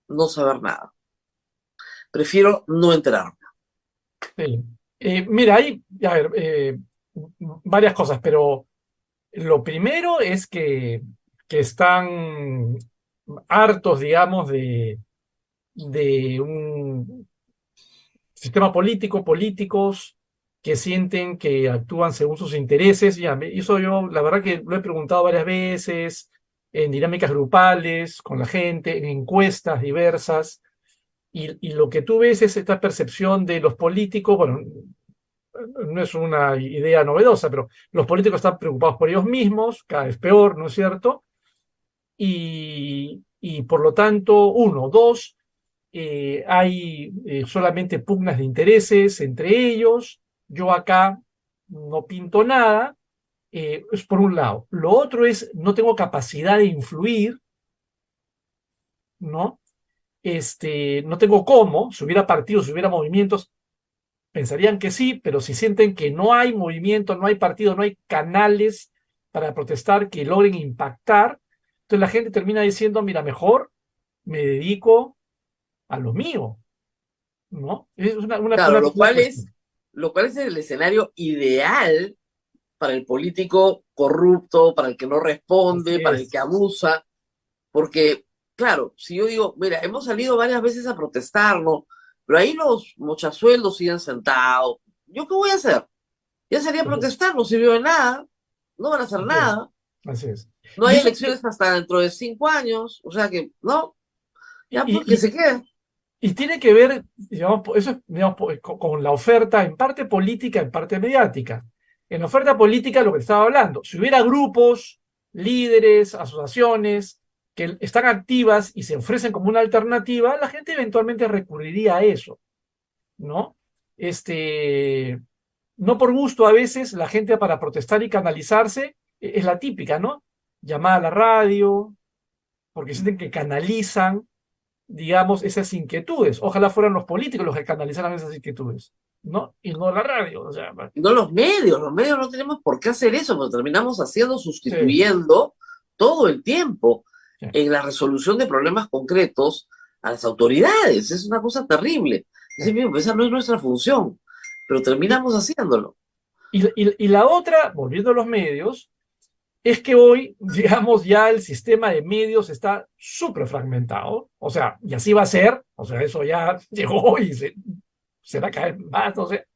no saber nada? Prefiero no enterarme. Sí. Mira, hay, a ver, varias cosas, pero lo primero es que que están hartos, digamos, de un sistema político, políticos que sienten que actúan según sus intereses. Ya, eso yo, la verdad que lo he preguntado varias veces, en dinámicas grupales, con la gente, en encuestas diversas, y lo que tú ves es esta percepción de los políticos, bueno, no es una idea novedosa, pero los políticos están preocupados por ellos mismos, cada vez peor, ¿no es cierto? Y por lo tanto, uno, dos, hay solamente pugnas de intereses entre ellos, yo acá no pinto nada, es por un lado. Lo otro es, no tengo capacidad de influir, ¿no? No tengo cómo, si hubiera partidos, si hubiera movimientos, pensarían que sí, pero si sienten que no hay movimiento, no hay partido, no hay canales para protestar que logren impactar, entonces la gente termina diciendo, mira, mejor me dedico a lo mío, ¿no? Es Claro, una cuestión. lo cual es el escenario ideal para el político corrupto, para el que no responde, Así para el es. que abusa, porque, claro, si yo digo, mira, hemos salido varias veces a protestar, ¿no? Pero ahí los mochasueldos siguen sentados. ¿Yo qué voy a hacer? Ya salí a protestar, no sirvió de nada, no van a hacer Así es. nada, Así es. no Y hay eso, elecciones hasta dentro de 5 años, o sea que, no, y, ya pues que y, se quede. y tiene que ver, digamos, eso es, digamos, con la oferta en parte política, en parte mediática. En la oferta política, lo que estaba hablando, si hubiera grupos, líderes, asociaciones que están activas y se ofrecen como una alternativa, la gente eventualmente recurriría a eso, ¿no? No por gusto a veces, la gente para protestar y canalizarse es la típica, ¿no? Llamada a la radio, porque sienten que canalizan, digamos, esas inquietudes. Ojalá fueran los políticos los que canalizaran esas inquietudes, ¿no? Y no la radio. O sea, No los medios no tenemos por qué hacer eso, pero terminamos haciendo, sí, sustituyendo todo el tiempo sí. en la resolución de problemas concretos a las autoridades. Es una cosa terrible. Sí. Dice, "Mira, pues esa no es nuestra función, pero Y, terminamos haciéndolo. y la otra, volviendo a los medios, es que hoy, digamos, ya el sistema de medios está súper fragmentado, o sea, y así va a ser, o sea, eso ya llegó y será cada vez más, no sé,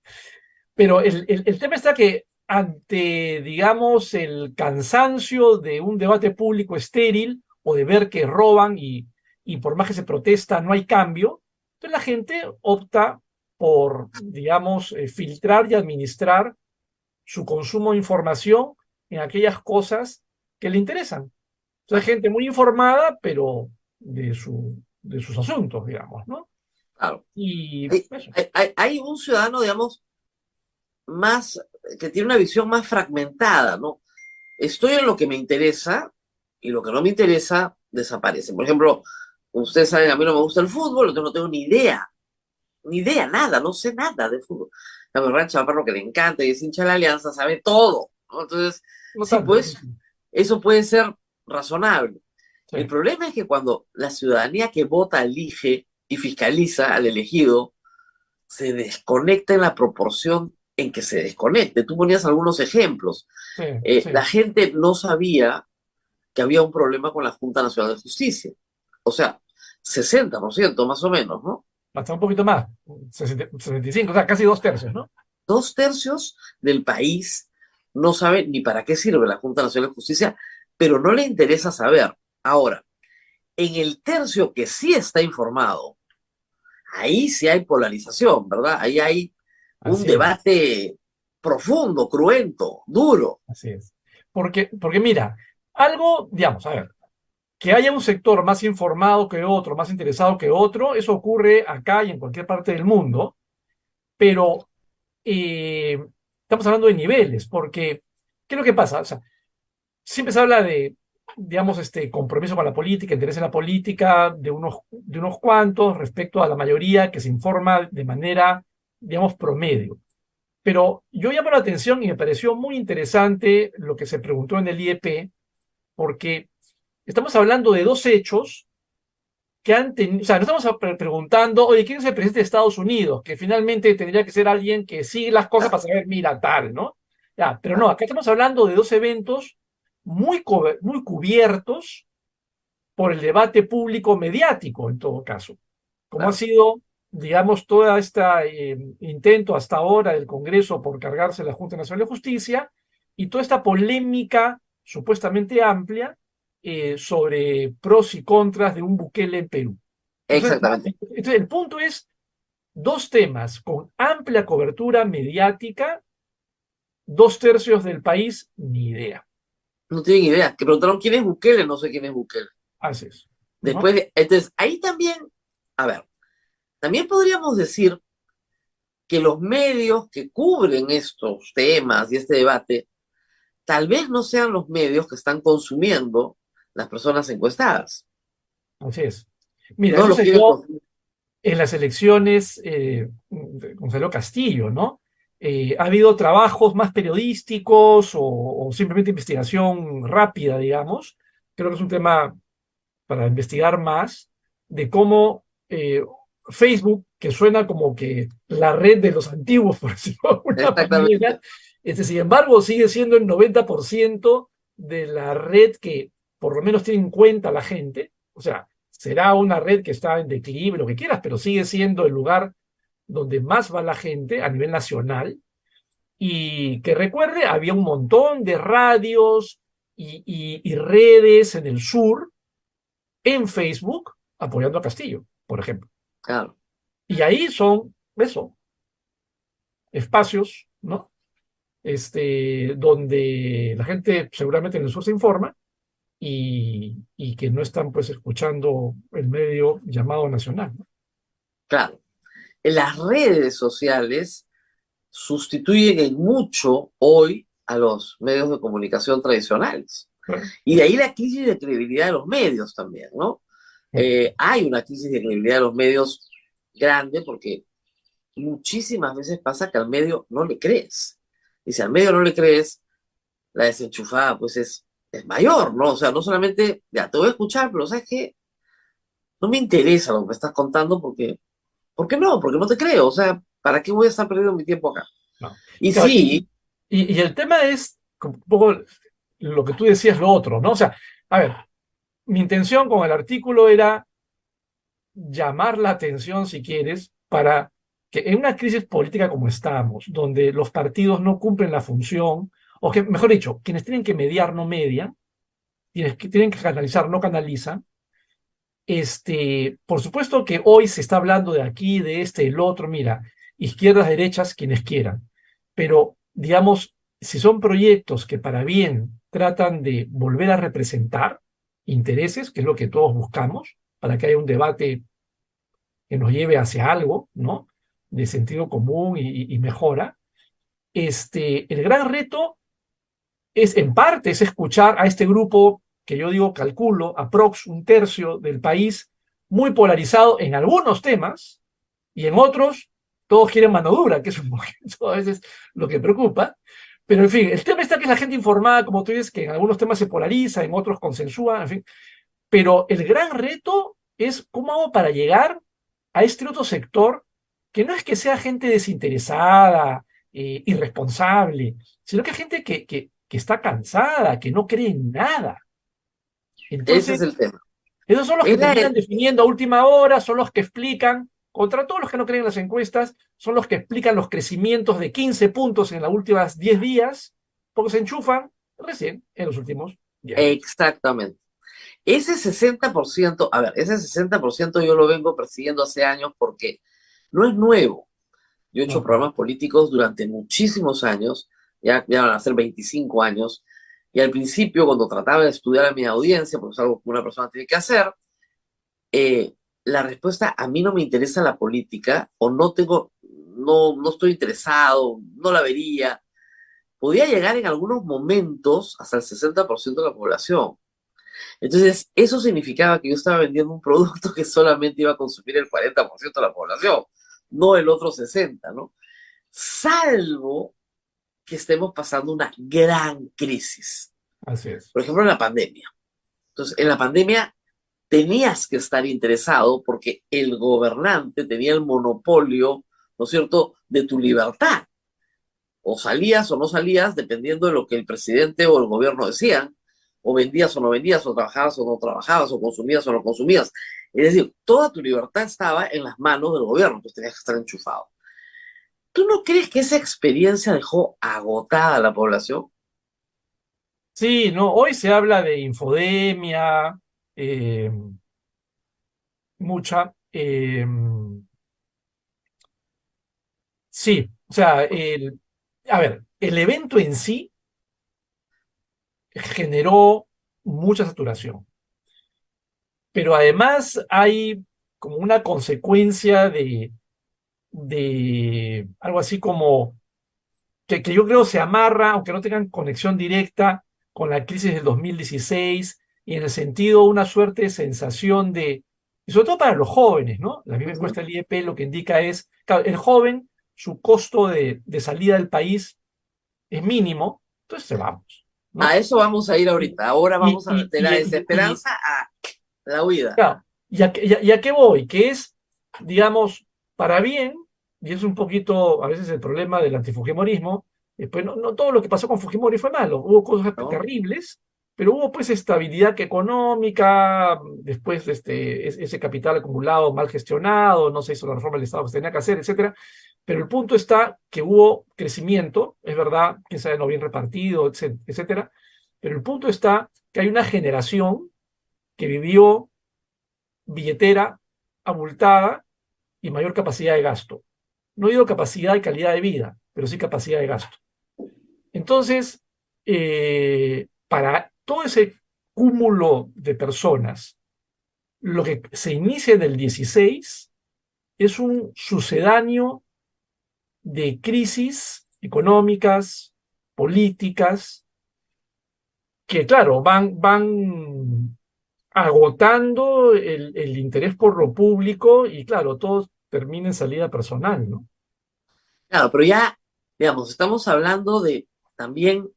pero el tema está que ante, digamos, el cansancio de un debate público estéril o de ver que roban y por más que se protesta no hay cambio, entonces la gente opta por, digamos, filtrar y administrar su consumo de información en aquellas cosas que le interesan. Entonces, gente muy informada, pero de sus asuntos, digamos, ¿no? Claro. Y eso. Hay un ciudadano, digamos, más, que tiene una visión más fragmentada, ¿no? Estoy en lo que me interesa y lo que no me interesa desaparece. Por ejemplo, ustedes saben, a mí no me gusta el fútbol, entonces no tengo ni idea, nada, no sé nada de fútbol. A mi gran chaparro que le encanta y es hincha de la Alianza, sabe todo, ¿no? Entonces, No sí, tanto. pues, eso puede ser razonable. Sí, El problema es que cuando la ciudadanía que vota elige y fiscaliza al elegido, se desconecta en la proporción en que se desconecte. Tú ponías algunos ejemplos. sí, sí. La gente no sabía que había un problema con la Junta Nacional de Justicia. O sea, 60% más o menos, ¿no? Hasta un poquito más, 65, o sea, casi dos tercios, ¿no? 2/3 del país no sabe ni para qué sirve la Junta Nacional de Justicia, pero no le interesa saber. Ahora, en el tercio que sí está informado, ahí sí hay polarización, ¿verdad? Ahí hay un Así es, debate profundo, cruento, duro. así es. Porque mira, algo, digamos, a ver, que haya un sector más informado que otro, más interesado que otro, eso ocurre acá y en cualquier parte del mundo, pero eh, estamos hablando de niveles, porque, ¿qué es lo que pasa? O sea, siempre se habla de, digamos, compromiso con la política, interés en la política de unos cuantos respecto a la mayoría que se informa de manera, digamos, promedio. Pero yo llamo la atención y me pareció muy interesante lo que se preguntó en el IEP, porque estamos hablando de dos hechos que han tenido, o sea, no estamos preguntando, oye, ¿quién es el presidente de Estados Unidos? Que finalmente tendría que ser alguien que sigue las cosas para saber, mira, tal, ¿no? Ya, pero no, acá estamos hablando de dos eventos muy cubiertos por el debate público mediático, en todo caso, como ha Claro. sido, digamos, todo este intento hasta ahora del Congreso por cargarse la Junta Nacional de Justicia y toda esta polémica supuestamente amplia sobre pros y contras de un Bukele en Perú. Exactamente. Entonces, el punto es dos temas con amplia cobertura mediática, 2/3 del país, ni idea. No tienen idea. Que preguntaron quién es Bukele, no sé quién es Bukele. Así es, ¿no? Después, entonces, ahí también, a ver, también podríamos decir que los medios que cubren estos temas y este debate, tal vez no sean los medios que están consumiendo las personas encuestadas. Así es. Mira, No eso los se quieren dio consumir. en las elecciones de Gonzalo Castillo, ¿no? Ha habido trabajos más periodísticos o simplemente investigación rápida, digamos. Creo que es un tema para investigar más de cómo Facebook, que suena como que la red de los antiguos, por decirlo de alguna manera, Exactamente. sin embargo, sigue siendo el 90% de la red que por lo menos tiene en cuenta la gente. O sea, será una red que está en declive, lo que quieras, pero sigue siendo el lugar donde más va la gente a nivel nacional. Y que recuerde, había un montón de radios y redes en el sur, en Facebook, apoyando a Castillo, por ejemplo. Claro. Y ahí son, eso, espacios, ¿no? Donde la gente seguramente en el sur se informa y que no están pues escuchando el medio llamado nacional, ¿no? Claro. Las redes sociales sustituyen en mucho hoy a los medios de comunicación tradicionales. Bueno, Y de ahí la crisis de credibilidad de los medios también, ¿no? Hay una crisis de credibilidad de los medios grande porque muchísimas veces pasa que al medio no le crees. Y si al medio no le crees, la desenchufada pues es mayor, ¿no? O sea, no solamente, ya, te voy a escuchar, pero ¿sabes qué? No me interesa lo que me estás contando porque, ¿por qué no? Porque no te creo. O sea, ¿para qué voy a estar perdiendo mi tiempo acá? no. Y Claro, sí, y el tema es un poco lo que tú decías, lo otro, ¿no? O sea, a ver, mi intención con el artículo era llamar la atención, si quieres, para que en una crisis política como estamos, donde los partidos no cumplen la función, o que, mejor dicho, quienes tienen que mediar no median, quienes que tienen que canalizar no canalizan. Por supuesto que hoy se está hablando de aquí, de este, el otro, mira, izquierdas, derechas, quienes quieran, pero digamos, si son proyectos que para bien tratan de volver a representar intereses, que es lo que todos buscamos, para que haya un debate que nos lleve hacia algo, ¿no? De sentido común y mejora. El gran reto es, en parte, es escuchar a este grupo que yo digo, calculo, aprox 1/3 del país, muy polarizado en algunos temas y en otros todos quieren mano dura, que es un poquito a veces lo que preocupa. Pero en fin, el tema está que es la gente informada, como tú dices, que en algunos temas se polariza, en otros consensúa, en fin. Pero el gran reto es cómo hago para llegar a este otro sector que no es que sea gente desinteresada, irresponsable, sino que es gente que está cansada, que no cree en nada. ese Entonces, es el tema. esos son los que Es la, terminan definiendo a última hora, son los que explican, contra todos los que no creen en las encuestas, son los que explican los crecimientos de 15 puntos en los últimos 10 días, porque se enchufan recién en los últimos 10 días. exactamente. Ese 60%, a ver, ese 60% yo lo vengo persiguiendo hace años porque no es nuevo. Yo he hecho No, programas políticos durante muchísimos años, ya van a ser 25 años, y al principio cuando trataba de estudiar a mi audiencia, porque es algo que una persona tiene que hacer, la respuesta a mí no me interesa la política, o no estoy interesado, no la vería, podía llegar en algunos momentos hasta el 60% de la población. Entonces, eso significaba que yo estaba vendiendo un producto que solamente iba a consumir el 40% de la población, no el otro 60%, ¿no? Salvo que estemos pasando una gran crisis. así es. Por ejemplo, en la pandemia. Entonces, en la pandemia tenías que estar interesado porque el gobernante tenía el monopolio, ¿no es cierto?, de tu libertad. O salías o no salías, dependiendo de lo que el presidente o el gobierno decían, o vendías o no vendías, o trabajabas o no trabajabas, o consumías o no consumías. Es decir, toda tu libertad estaba en las manos del gobierno, entonces tenías que estar enchufado. ¿Tú no crees que esa experiencia dejó agotada a la población? Sí, no, hoy se habla de infodemia, eh, mucha. Sí, o sea, a ver, el evento en sí generó mucha saturación, pero además hay como una consecuencia de algo así como que yo creo se amarra, aunque no tengan conexión directa con la crisis del 2016, y en el sentido una suerte de sensación y sobre todo para los jóvenes, ¿no? La misma Ujú. encuesta del IEP lo que indica es, claro, el joven, su costo de salida del país es mínimo, entonces se vamos, A ¿no? eso vamos a ir Y, ahorita. Ahora y, vamos a y, de la y, y- desesperanza a la huida. claro, y a qué voy? Que es, digamos, para bien, y es un poquito a veces el problema del antifujimorismo, pues no todo lo que pasó con Fujimori fue malo, hubo cosas ¿No? terribles, pero hubo pues estabilidad económica, después ese capital acumulado mal gestionado, no se hizo la reforma del Estado que se tenía que hacer, etcétera. Pero el punto está que hubo crecimiento, es verdad, quién sabe, no bien repartido, etcétera, pero el punto está que hay una generación que vivió billetera abultada y mayor capacidad de gasto. No digo capacidad y calidad de vida, pero sí capacidad de gasto. Entonces, para todo ese cúmulo de personas, lo que se inicia en el 16 es un sucedáneo de crisis económicas, políticas, que claro, van agotando el interés por lo público y claro, todo termina en salida personal, ¿no? Claro, pero ya, digamos, estamos hablando de también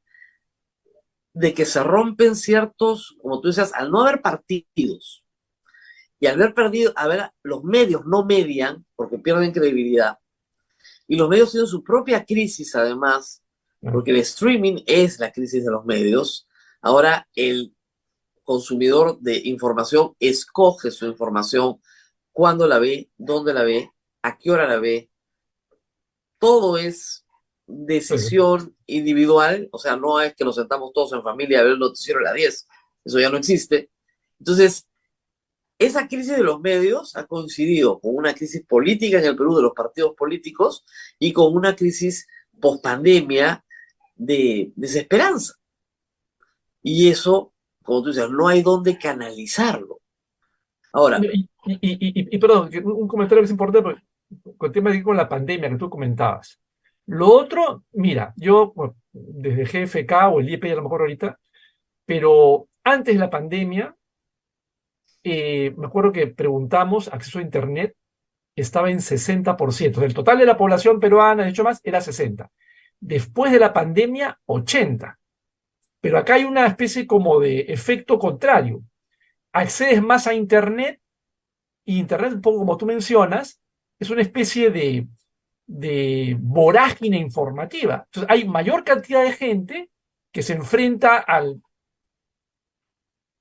de que se rompen ciertos, como tú decías, al no haber partidos y al haber perdido, a ver, los medios no median porque pierden credibilidad y los medios tienen su propia crisis además, Claro. porque el streaming es la crisis de los medios. Ahora el consumidor de información escoge su información, cuándo la ve, dónde la ve, a qué hora la ve. Todo es Sí, decisión individual, o sea, no es que nos sentamos todos en familia a ver el noticiero a las 10, eso ya no existe. Entonces, esa crisis de los medios ha coincidido con una crisis política en el Perú de los partidos políticos y con una crisis post-pandemia de desesperanza. Y eso, como tú dices, no hay dónde canalizarlo. Ahora, perdón, un comentario que es importante con el tema de con la pandemia que tú comentabas. Lo otro, mira, yo bueno, desde GFK o el IEP a lo mejor ahorita, pero antes de la pandemia, me acuerdo que preguntamos acceso a Internet, estaba en 60%. Del total de la población peruana, de hecho más, era 60%. Después de la pandemia, 80%. Pero acá hay una especie como de efecto contrario. Accedes más a Internet y Internet, un poco como tú mencionas, es una especie de vorágine informativa. Entonces hay mayor cantidad de gente que se enfrenta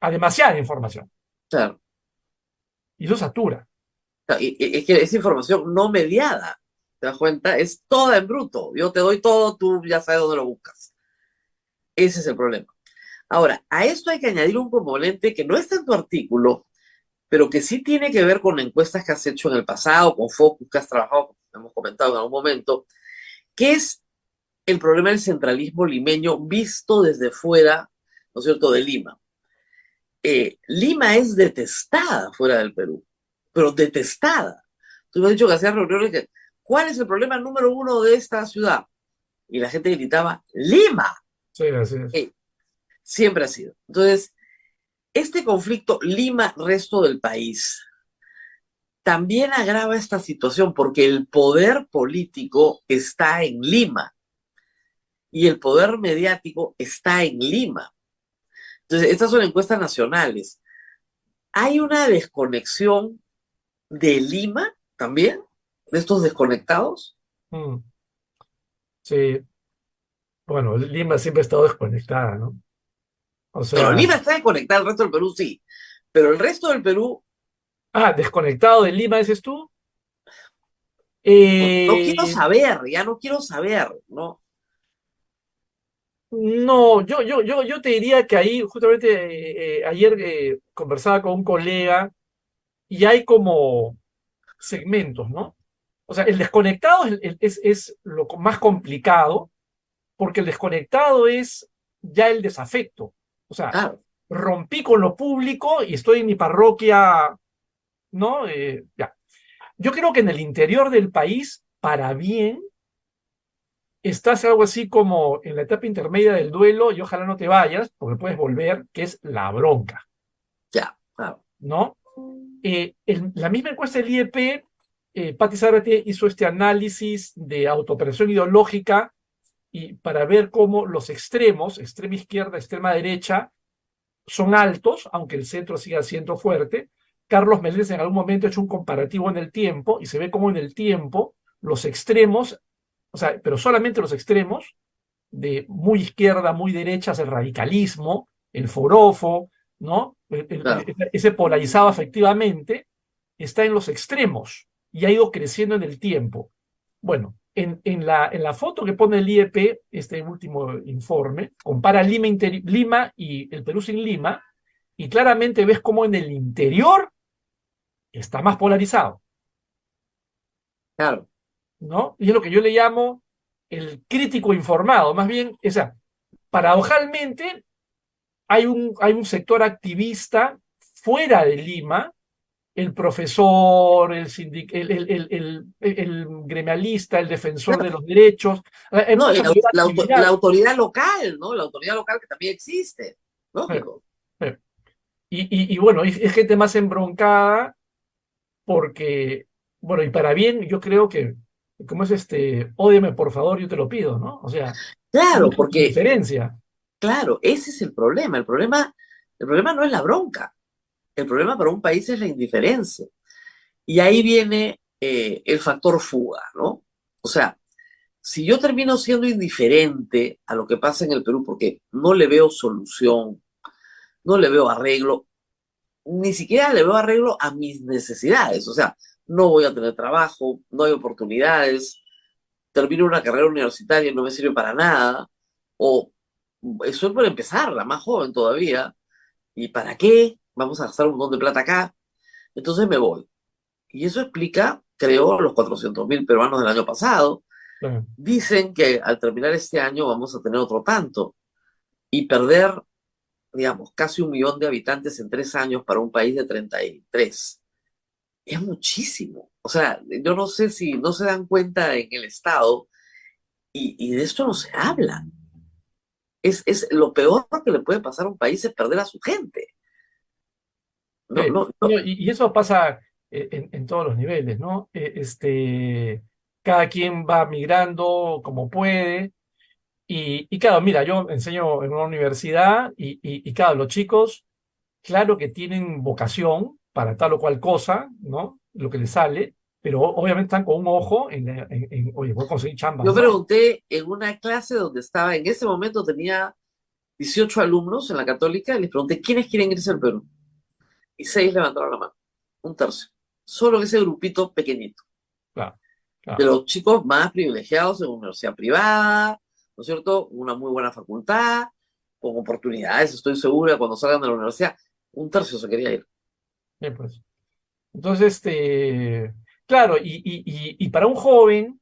a demasiada información claro, y lo satura. es que esa información no mediada, ¿te das cuenta? Es toda en bruto. Yo te doy todo, tú ya sabes dónde lo buscas. Ese es el problema. Ahora, a esto hay que añadir un componente que no está en tu artículo, pero que sí tiene que ver con encuestas que has hecho en el pasado, con focus que has trabajado, como hemos comentado en algún momento, que es el problema del centralismo limeño visto desde fuera, ¿no es cierto?, de Lima. Lima es detestada fuera del Perú, pero detestada. Tú me has dicho que hacías reuniones que, ¿cuál es el problema número uno de esta ciudad? Y la gente gritaba, Lima. Sí, así es. Siempre ha sido. Entonces, este conflicto Lima-resto del país también agrava esta situación porque el poder político está en Lima y el poder mediático está en Lima. Entonces, estas son encuestas nacionales. Hay una desconexión de Lima también, de estos desconectados. Mm, sí, bueno, Lima siempre ha estado desconectada, ¿no? O Pero sea, Lima está desconectada, el resto del Perú sí. Pero el resto del Perú, desconectado de Lima, dices tú. no quiero Eh, saber, ya no quiero saber, ¿no? no, yo te diría que ahí, justamente ayer conversaba con un colega y hay como segmentos, ¿no? O sea, el desconectado es lo más complicado, porque el desconectado es ya el desafecto. O sea, Claro, rompí con lo público y estoy en mi parroquia, ¿no? Ya. Yo creo que en el interior del país, para bien, estás algo así como en la etapa intermedia del duelo y ojalá no te vayas, porque puedes volver, que es la bronca, ya, claro. ¿no? La misma encuesta del IEP, Patti Zárate hizo este análisis de autopresión ideológica y para ver cómo los extremos, extrema izquierda, extrema derecha, son altos, aunque el centro siga siendo fuerte. Carlos Meléndez en algún momento ha hecho un comparativo en el tiempo y se ve cómo en el tiempo los extremos, o sea, pero solamente los extremos, de muy izquierda, muy derecha, el radicalismo, el forofo, ¿no? Claro. Ese polarizado afectivamente está en los extremos y ha ido creciendo en el tiempo. Bueno, en la foto que pone el IEP, este último informe, compara Lima y el Perú sin Lima, y claramente ves cómo en el interior está más polarizado, Claro, ¿no? Y es lo que yo le llamo el crítico informado. Más bien, o sea, paradojalmente, hay un sector activista fuera de Lima, el profesor, el gremialista, el defensor de claro. los derechos. Hay No, y mucha mayor la actividad. autoridad local, ¿no? La autoridad local que también existe, Eh, lógico. eh, y bueno, es gente más embroncada porque, bueno, y para bien, yo creo que, como es ódiame por favor, yo te lo pido, ¿no? O sea, Claro, mucha porque, indiferencia. claro, ese es el problema. El problema no es la bronca. El problema para un país es la indiferencia. Y ahí viene el factor fuga, ¿no? O sea, si yo termino siendo indiferente a lo que pasa en el Perú porque no le veo solución, no le veo arreglo, ni siquiera le veo arreglo a mis necesidades. O sea, no voy a tener trabajo, no hay oportunidades, termino una carrera universitaria y no me sirve para nada, o estoy por empezar, la más joven todavía, ¿y para qué? Vamos a gastar un montón de plata acá. Entonces me voy. Y eso explica, creo, los 400.000 peruanos del año pasado. Eh, Dicen que al terminar este año vamos a tener otro tanto y perder, digamos, casi 1 millón de habitantes en 3 años para un país de 33. Es muchísimo. O sea, yo no sé si no se dan cuenta en el Estado y de esto no se habla. Es lo peor que le puede pasar a un país es perder a su gente. No, Sí, no, no. no, y eso pasa en todos los niveles, ¿no? Cada quien va migrando como puede. Y claro, mira, yo enseño en una universidad y claro, los chicos, claro que tienen vocación para tal o cual cosa, ¿no? Lo que les sale, pero obviamente están con un ojo oye, voy a conseguir chambas, Yo ¿no? pregunté en una clase donde estaba, en ese momento tenía 18 alumnos en la Católica, y les pregunté, ¿quiénes quieren irse al Perú? Y 6 levantaron la mano, un tercio. Solo en ese grupito pequeñito, Claro, de claro. los chicos más privilegiados en una universidad privada, ¿no es cierto? Una muy buena facultad, con oportunidades, estoy segura, cuando salgan de la universidad, un tercio se quería ir. Bien, pues. Entonces, claro, y para un joven,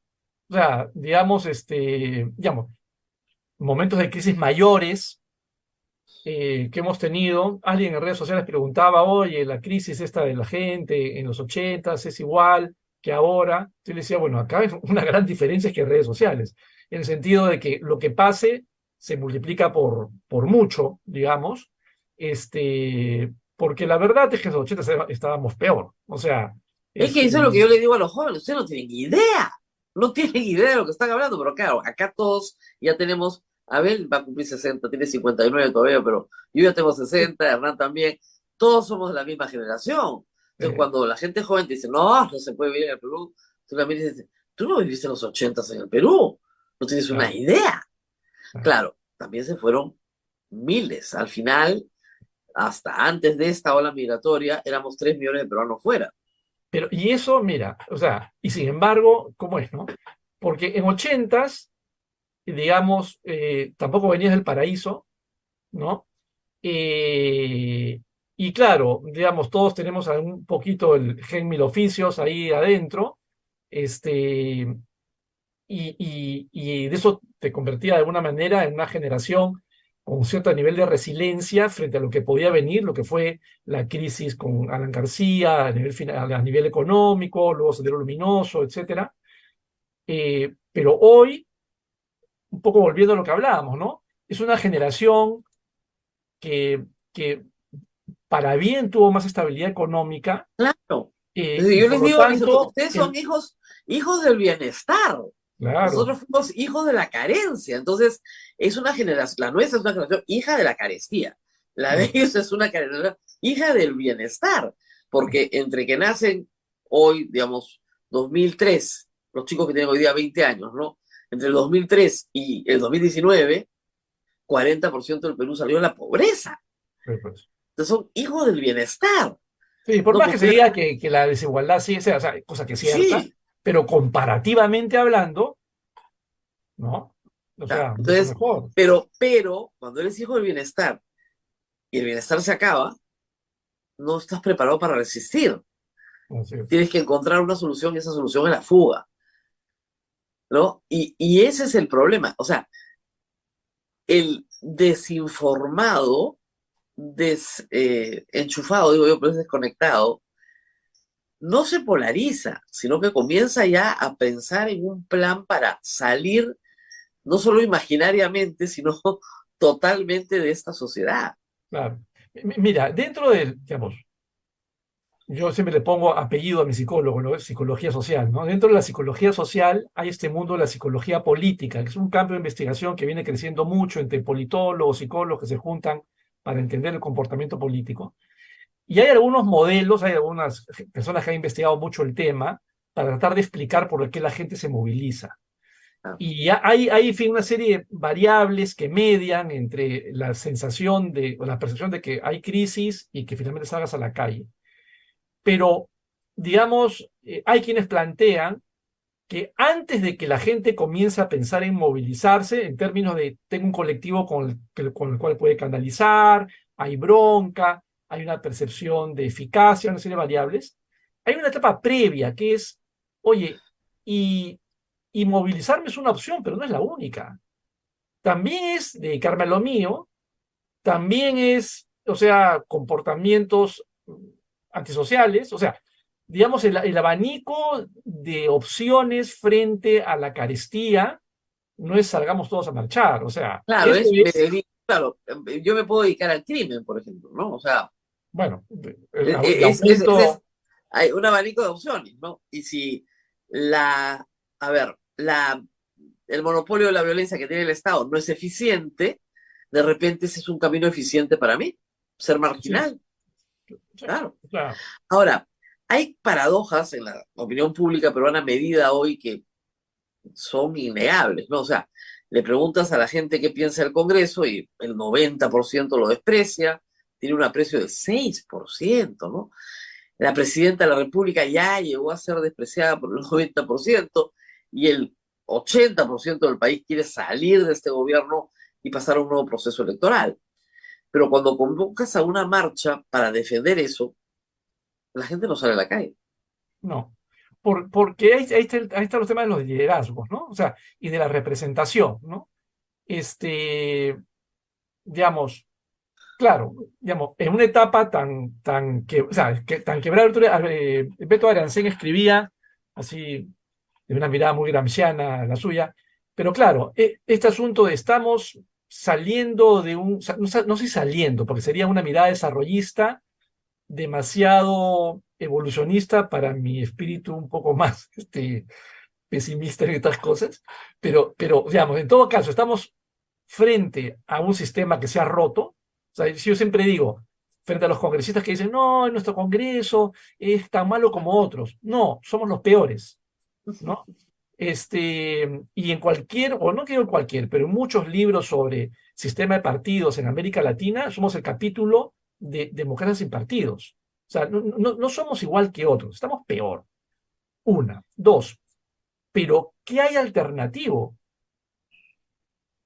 o sea, digamos, momentos de crisis mayores que hemos tenido, alguien en redes sociales preguntaba, oye, la crisis esta de la gente en los 80s es igual que ahora. Yo le decía, bueno, acá es una gran diferencia es que redes sociales, en el sentido de que lo que pase se multiplica por mucho, digamos, porque la verdad es que en los 80 estábamos peor. O sea, Es que este, eso es lo que yo le digo a los jóvenes, ustedes no tienen idea, no tienen idea de lo que están hablando, pero claro, acá todos ya tenemos, Abel va a cumplir 60, tiene 59 todavía, pero yo ya tengo 60, Hernán también, todos somos de la misma generación. Entonces, eh, cuando la gente joven te dice, no, no se puede vivir en el Perú, tú también dices, tú no viviste en los 80 en el Perú, no tienes una claro, idea. claro, Claro, también se fueron miles. Al final, hasta antes de esta ola migratoria, éramos 3 millones de peruanos fuera. Pero, y eso, mira, o sea, y sin embargo, ¿cómo es, no? Porque en ochentas, digamos, tampoco venías del paraíso, ¿no? Y claro, digamos, todos tenemos un poquito el gen mil oficios ahí adentro, este, y de eso te convertía de alguna manera en una generación con un cierto nivel de resiliencia frente a lo que podía venir, lo que fue la crisis con Alan García a nivel, a nivel económico, luego Sendero Luminoso, etcétera. Pero hoy, un poco volviendo a lo que hablábamos, ¿no? Es una generación que para bien tuvo más estabilidad económica, Claro. y Yo por les lo digo, tanto, ustedes son hijos del bienestar. claro, Nosotros fuimos hijos de la carencia. Entonces, es una generación, la nuestra es una generación hija de la carestía. La de ellos es una generación hija del bienestar. Porque entre que nacen hoy, digamos, 2003, los chicos que tienen hoy día 20 años, ¿no? Entre el 2003 y el 2019, 40% del Perú salió de la pobreza. pues. Entonces, son hijos del bienestar. Sí, por No, más que pues, se diga que la desigualdad sí sea, o sea, cosa que es cierta, sí. pero comparativamente hablando, ¿no? O sea, mucho Entonces, mejor. pero, cuando eres hijo del bienestar y el bienestar se acaba, no estás preparado para resistir. Así es. Tienes que encontrar una solución y esa solución es la fuga, ¿no? Y ese es el problema. O sea, el desinformado, enchufado, digo yo, pero es desconectado, no se polariza, sino que comienza ya a pensar en un plan para salir, no solo imaginariamente, sino totalmente de esta sociedad. Claro. Mira, dentro del, digamos, yo siempre le pongo apellido a mi psicólogo, ¿no? Es psicología social, ¿no? Dentro de la psicología social hay este mundo de la psicología política, que es un campo de investigación que viene creciendo mucho entre politólogos, psicólogos que se juntan para entender el comportamiento político. Y hay algunos modelos, hay algunas personas que han investigado mucho el tema para tratar de explicar por qué la gente se moviliza. Y hay, en fin, una serie de variables que median entre la sensación de, o la percepción de que hay crisis y que finalmente salgas a la calle. Pero, digamos, hay quienes plantean que antes de que la gente comience a pensar en movilizarse, en términos de tengo un colectivo con el cual puede canalizar, hay bronca, hay una percepción de eficacia, una serie de variables, hay una etapa previa que es, oye, y movilizarme es una opción, pero no es la única. También es dedicarme a lo mío, también es, o sea, comportamientos antisociales, o sea, digamos, el abanico de opciones frente a la carestía no es salgamos todos a marchar, o sea, Claro, eso es, claro, yo me puedo dedicar al crimen, por ejemplo, ¿no? O sea, bueno, el es aumento, hay un abanico de opciones, ¿no? Y si a ver, el monopolio de la violencia que tiene el Estado no es eficiente, de repente ese es un camino eficiente para mí, ser sí, marginal, sí, claro. claro, Ahora, hay paradojas en la opinión pública peruana medida hoy que son innegables, ¿no? O sea, le preguntas a la gente qué piensa del Congreso y el 90% lo desprecia, tiene un aprecio del 6%, ¿no? La presidenta de la República ya llegó a ser despreciada por el 90% y el 80% del país quiere salir de este gobierno y pasar a un nuevo proceso electoral. Pero cuando convocas a una marcha para defender eso, la gente no sale a la calle. no. Porque ahí están los temas de los liderazgos, ¿no? O sea, y de la representación, ¿no? Digamos, claro, digamos, en una etapa o sea, tan quebrada, Beto Arancén escribía así, de una mirada muy gramsciana la suya, pero claro, este asunto de estamos saliendo de no sé si saliendo, porque sería una mirada desarrollista demasiado evolucionista para mi espíritu un poco más pesimista en estas cosas, pero digamos, en todo caso, estamos frente a un sistema que se ha roto. O sea, si yo siempre digo, frente a los congresistas que dicen, no, nuestro Congreso es tan malo como otros. No, somos los peores, ¿no? Y en cualquier, o no quiero cualquier, pero en muchos libros sobre sistema de partidos en América Latina, somos el capítulo de democracia sin partidos. O sea, no somos igual que otros, estamos peor. Una. Dos, pero ¿qué hay alternativo?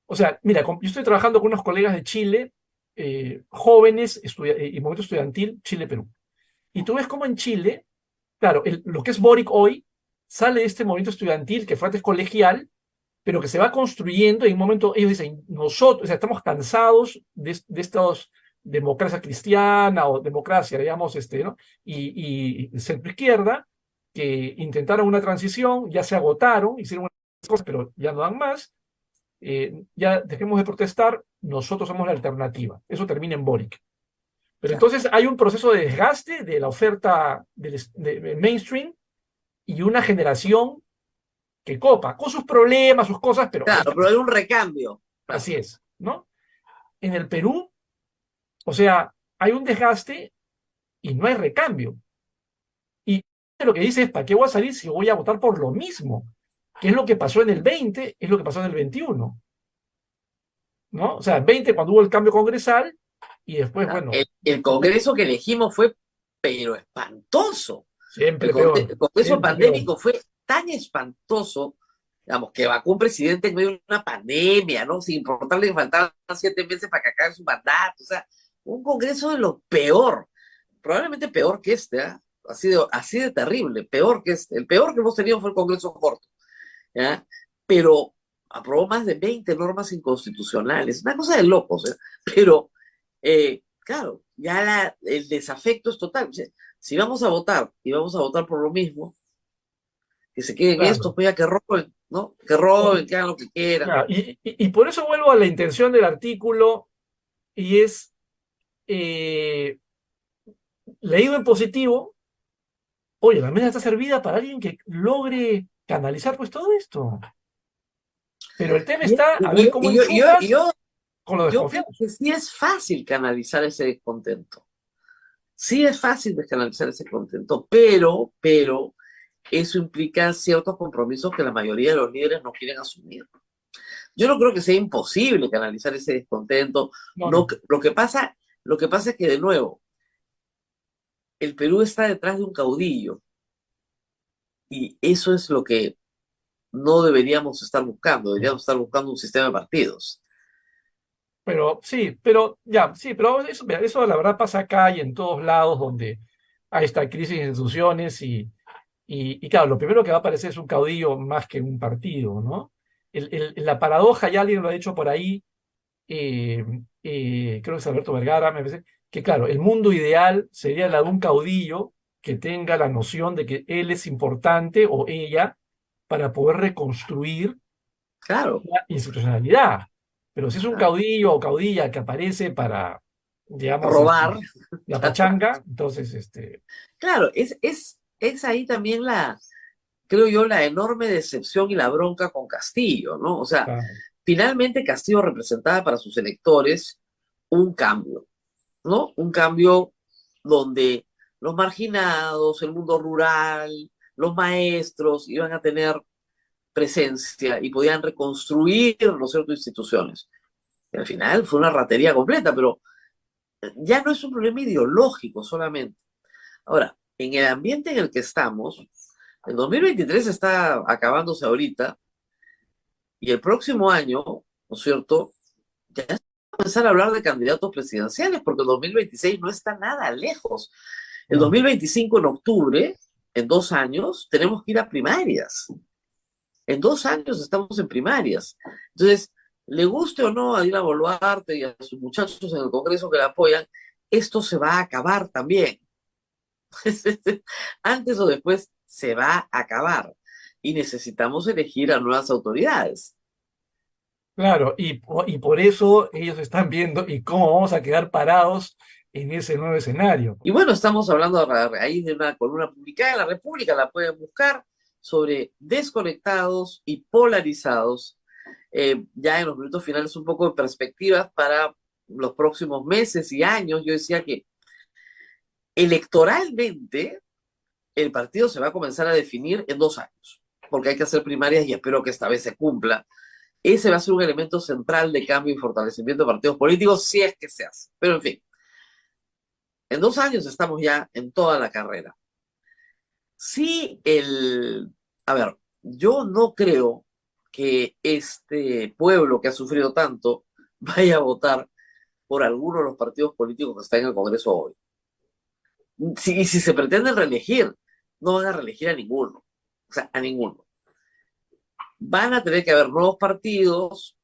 O sea, mira, yo estoy trabajando con unos colegas de Chile, jóvenes y movimiento estudiantil, Chile-Perú. Y tú ves cómo en Chile, claro, lo que es Boric hoy, sale de este movimiento estudiantil que fue antes colegial, pero que se va construyendo y en un momento ellos dicen, nosotros, o sea, estamos cansados de estos democracia cristiana o democracia, digamos, ¿no? Y centro izquierda, que intentaron una transición, ya se agotaron, hicieron unas cosas, pero ya no dan más, ya dejemos de protestar, nosotros somos la alternativa. Eso termina en Boric. Pero entonces hay un proceso de desgaste de la oferta de mainstream y una generación que copa, con sus problemas, sus cosas, pero Claro, pero hay un recambio. así es, ¿no? En el Perú, o sea, hay un desgaste y no hay recambio. Y lo que dice es, ¿para qué voy a salir si voy a votar por lo mismo? ¿Qué es lo que pasó en el 20? Es lo que pasó en el 21, ¿no? O sea, el 20 cuando hubo el cambio congresal y después, bueno, El Congreso que elegimos fue, pero espantoso. siempre peor. El Congreso Siempre pandémico peor. fue tan espantoso, digamos, que vacó un presidente en medio de una pandemia, ¿no? Sin importarle que faltaban 7 meses para que acabe su mandato. O sea, un Congreso de lo peor, probablemente peor que este, ¿eh? Así de terrible, peor que este. El peor que hemos tenido fue el Congreso corto, ¿ya? Pero aprobó más de 20 normas inconstitucionales, una cosa de locos, ¿eh? Pero, claro, ya el desafecto es total. O sea, si vamos a votar y vamos a votar por lo mismo, que se queden Claro. estos, pues ya que roben, ¿no? Que roben, que hagan lo que quieran. Claro, y por eso vuelvo a la intención del artículo y es leído en positivo. Oye, la mesa está servida para alguien que logre canalizar pues todo esto. Pero el tema está a ver cómo enchufas con lo Yo creo desconfiados. que sí es fácil canalizar ese descontento. Sí es fácil canalizar ese descontento, pero eso implica ciertos compromisos que la mayoría de los líderes no quieren asumir. Yo no creo que sea imposible canalizar ese descontento. No. Lo que pasa es que, de nuevo, el Perú está detrás de un caudillo y eso es lo que no deberíamos estar buscando. Deberíamos estar buscando un sistema de partidos. Pero sí, pero eso, mira, eso la verdad pasa acá y en todos lados donde hay esta crisis de instituciones y claro, lo primero que va a aparecer es un caudillo más que un partido, ¿no? La paradoja, ya alguien lo ha dicho por ahí, creo que es Alberto Vergara, me parece, que claro, el mundo ideal sería la de un caudillo que tenga la noción de que él es importante o ella para poder reconstruir Claro. la institucionalidad. Pero si es un Claro. caudillo o caudilla que aparece para, digamos, Robar. la pachanga, entonces, Claro, es ahí también creo yo, la enorme decepción y la bronca con Castillo, ¿no? O sea, claro, finalmente Castillo representaba para sus electores un cambio, ¿no? Un cambio donde los marginados, el mundo rural, los maestros iban a tener presencia y podían reconstruir, ¿no es cierto?, instituciones. Y al final fue una ratería completa, pero ya no es un problema ideológico solamente. Ahora, en el ambiente en el que estamos, el 2023 está acabándose ahorita y el próximo año, ¿no es cierto?, ya se va a comenzar a hablar de candidatos presidenciales porque el 2026 no está nada lejos. El 2025 en octubre, en 2 años, tenemos que ir a primarias. En 2 años estamos en primarias. Entonces, le guste o no a Dina Boluarte y a sus muchachos en el Congreso que la apoyan, esto se va a acabar también. Antes o después se va a acabar. Y necesitamos elegir a nuevas autoridades. claro, y por eso ellos están viendo y cómo vamos a quedar parados en ese nuevo escenario. Y bueno, estamos hablando a raíz de una columna publicada en La República, la pueden buscar, sobre desconectados y polarizados. Ya en los minutos finales un poco de perspectivas para los próximos meses y años. Yo decía que electoralmente el partido se va a comenzar a definir en 2 años. porque hay que hacer primarias y espero que esta vez se cumpla. Ese va a ser un elemento central de cambio y fortalecimiento de partidos políticos, si es que se hace. Pero en fin, en 2 años estamos ya en toda la carrera. Sí, a ver, yo no creo que este pueblo que ha sufrido tanto vaya a votar por alguno de los partidos políticos que están en el Congreso hoy. Si se pretenden reelegir, no van a reelegir a ninguno. O sea, a ninguno. Van a tener que haber nuevos partidos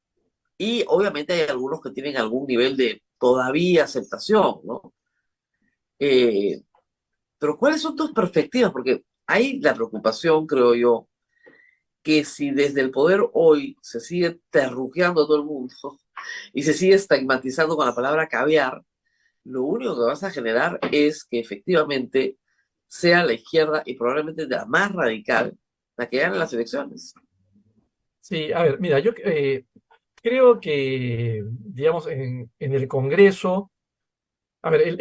y obviamente hay algunos que tienen algún nivel de todavía aceptación, ¿no? Pero ¿cuáles son tus perspectivas? Porque hay la preocupación, creo yo, que si desde el poder hoy se sigue terruqueando a todo el mundo y se sigue estigmatizando con la palabra caviar, lo único que vas a generar es que efectivamente sea la izquierda y probablemente la más radical la que gane las elecciones. Sí, a ver, mira, yo creo que, digamos, en el Congreso, a ver,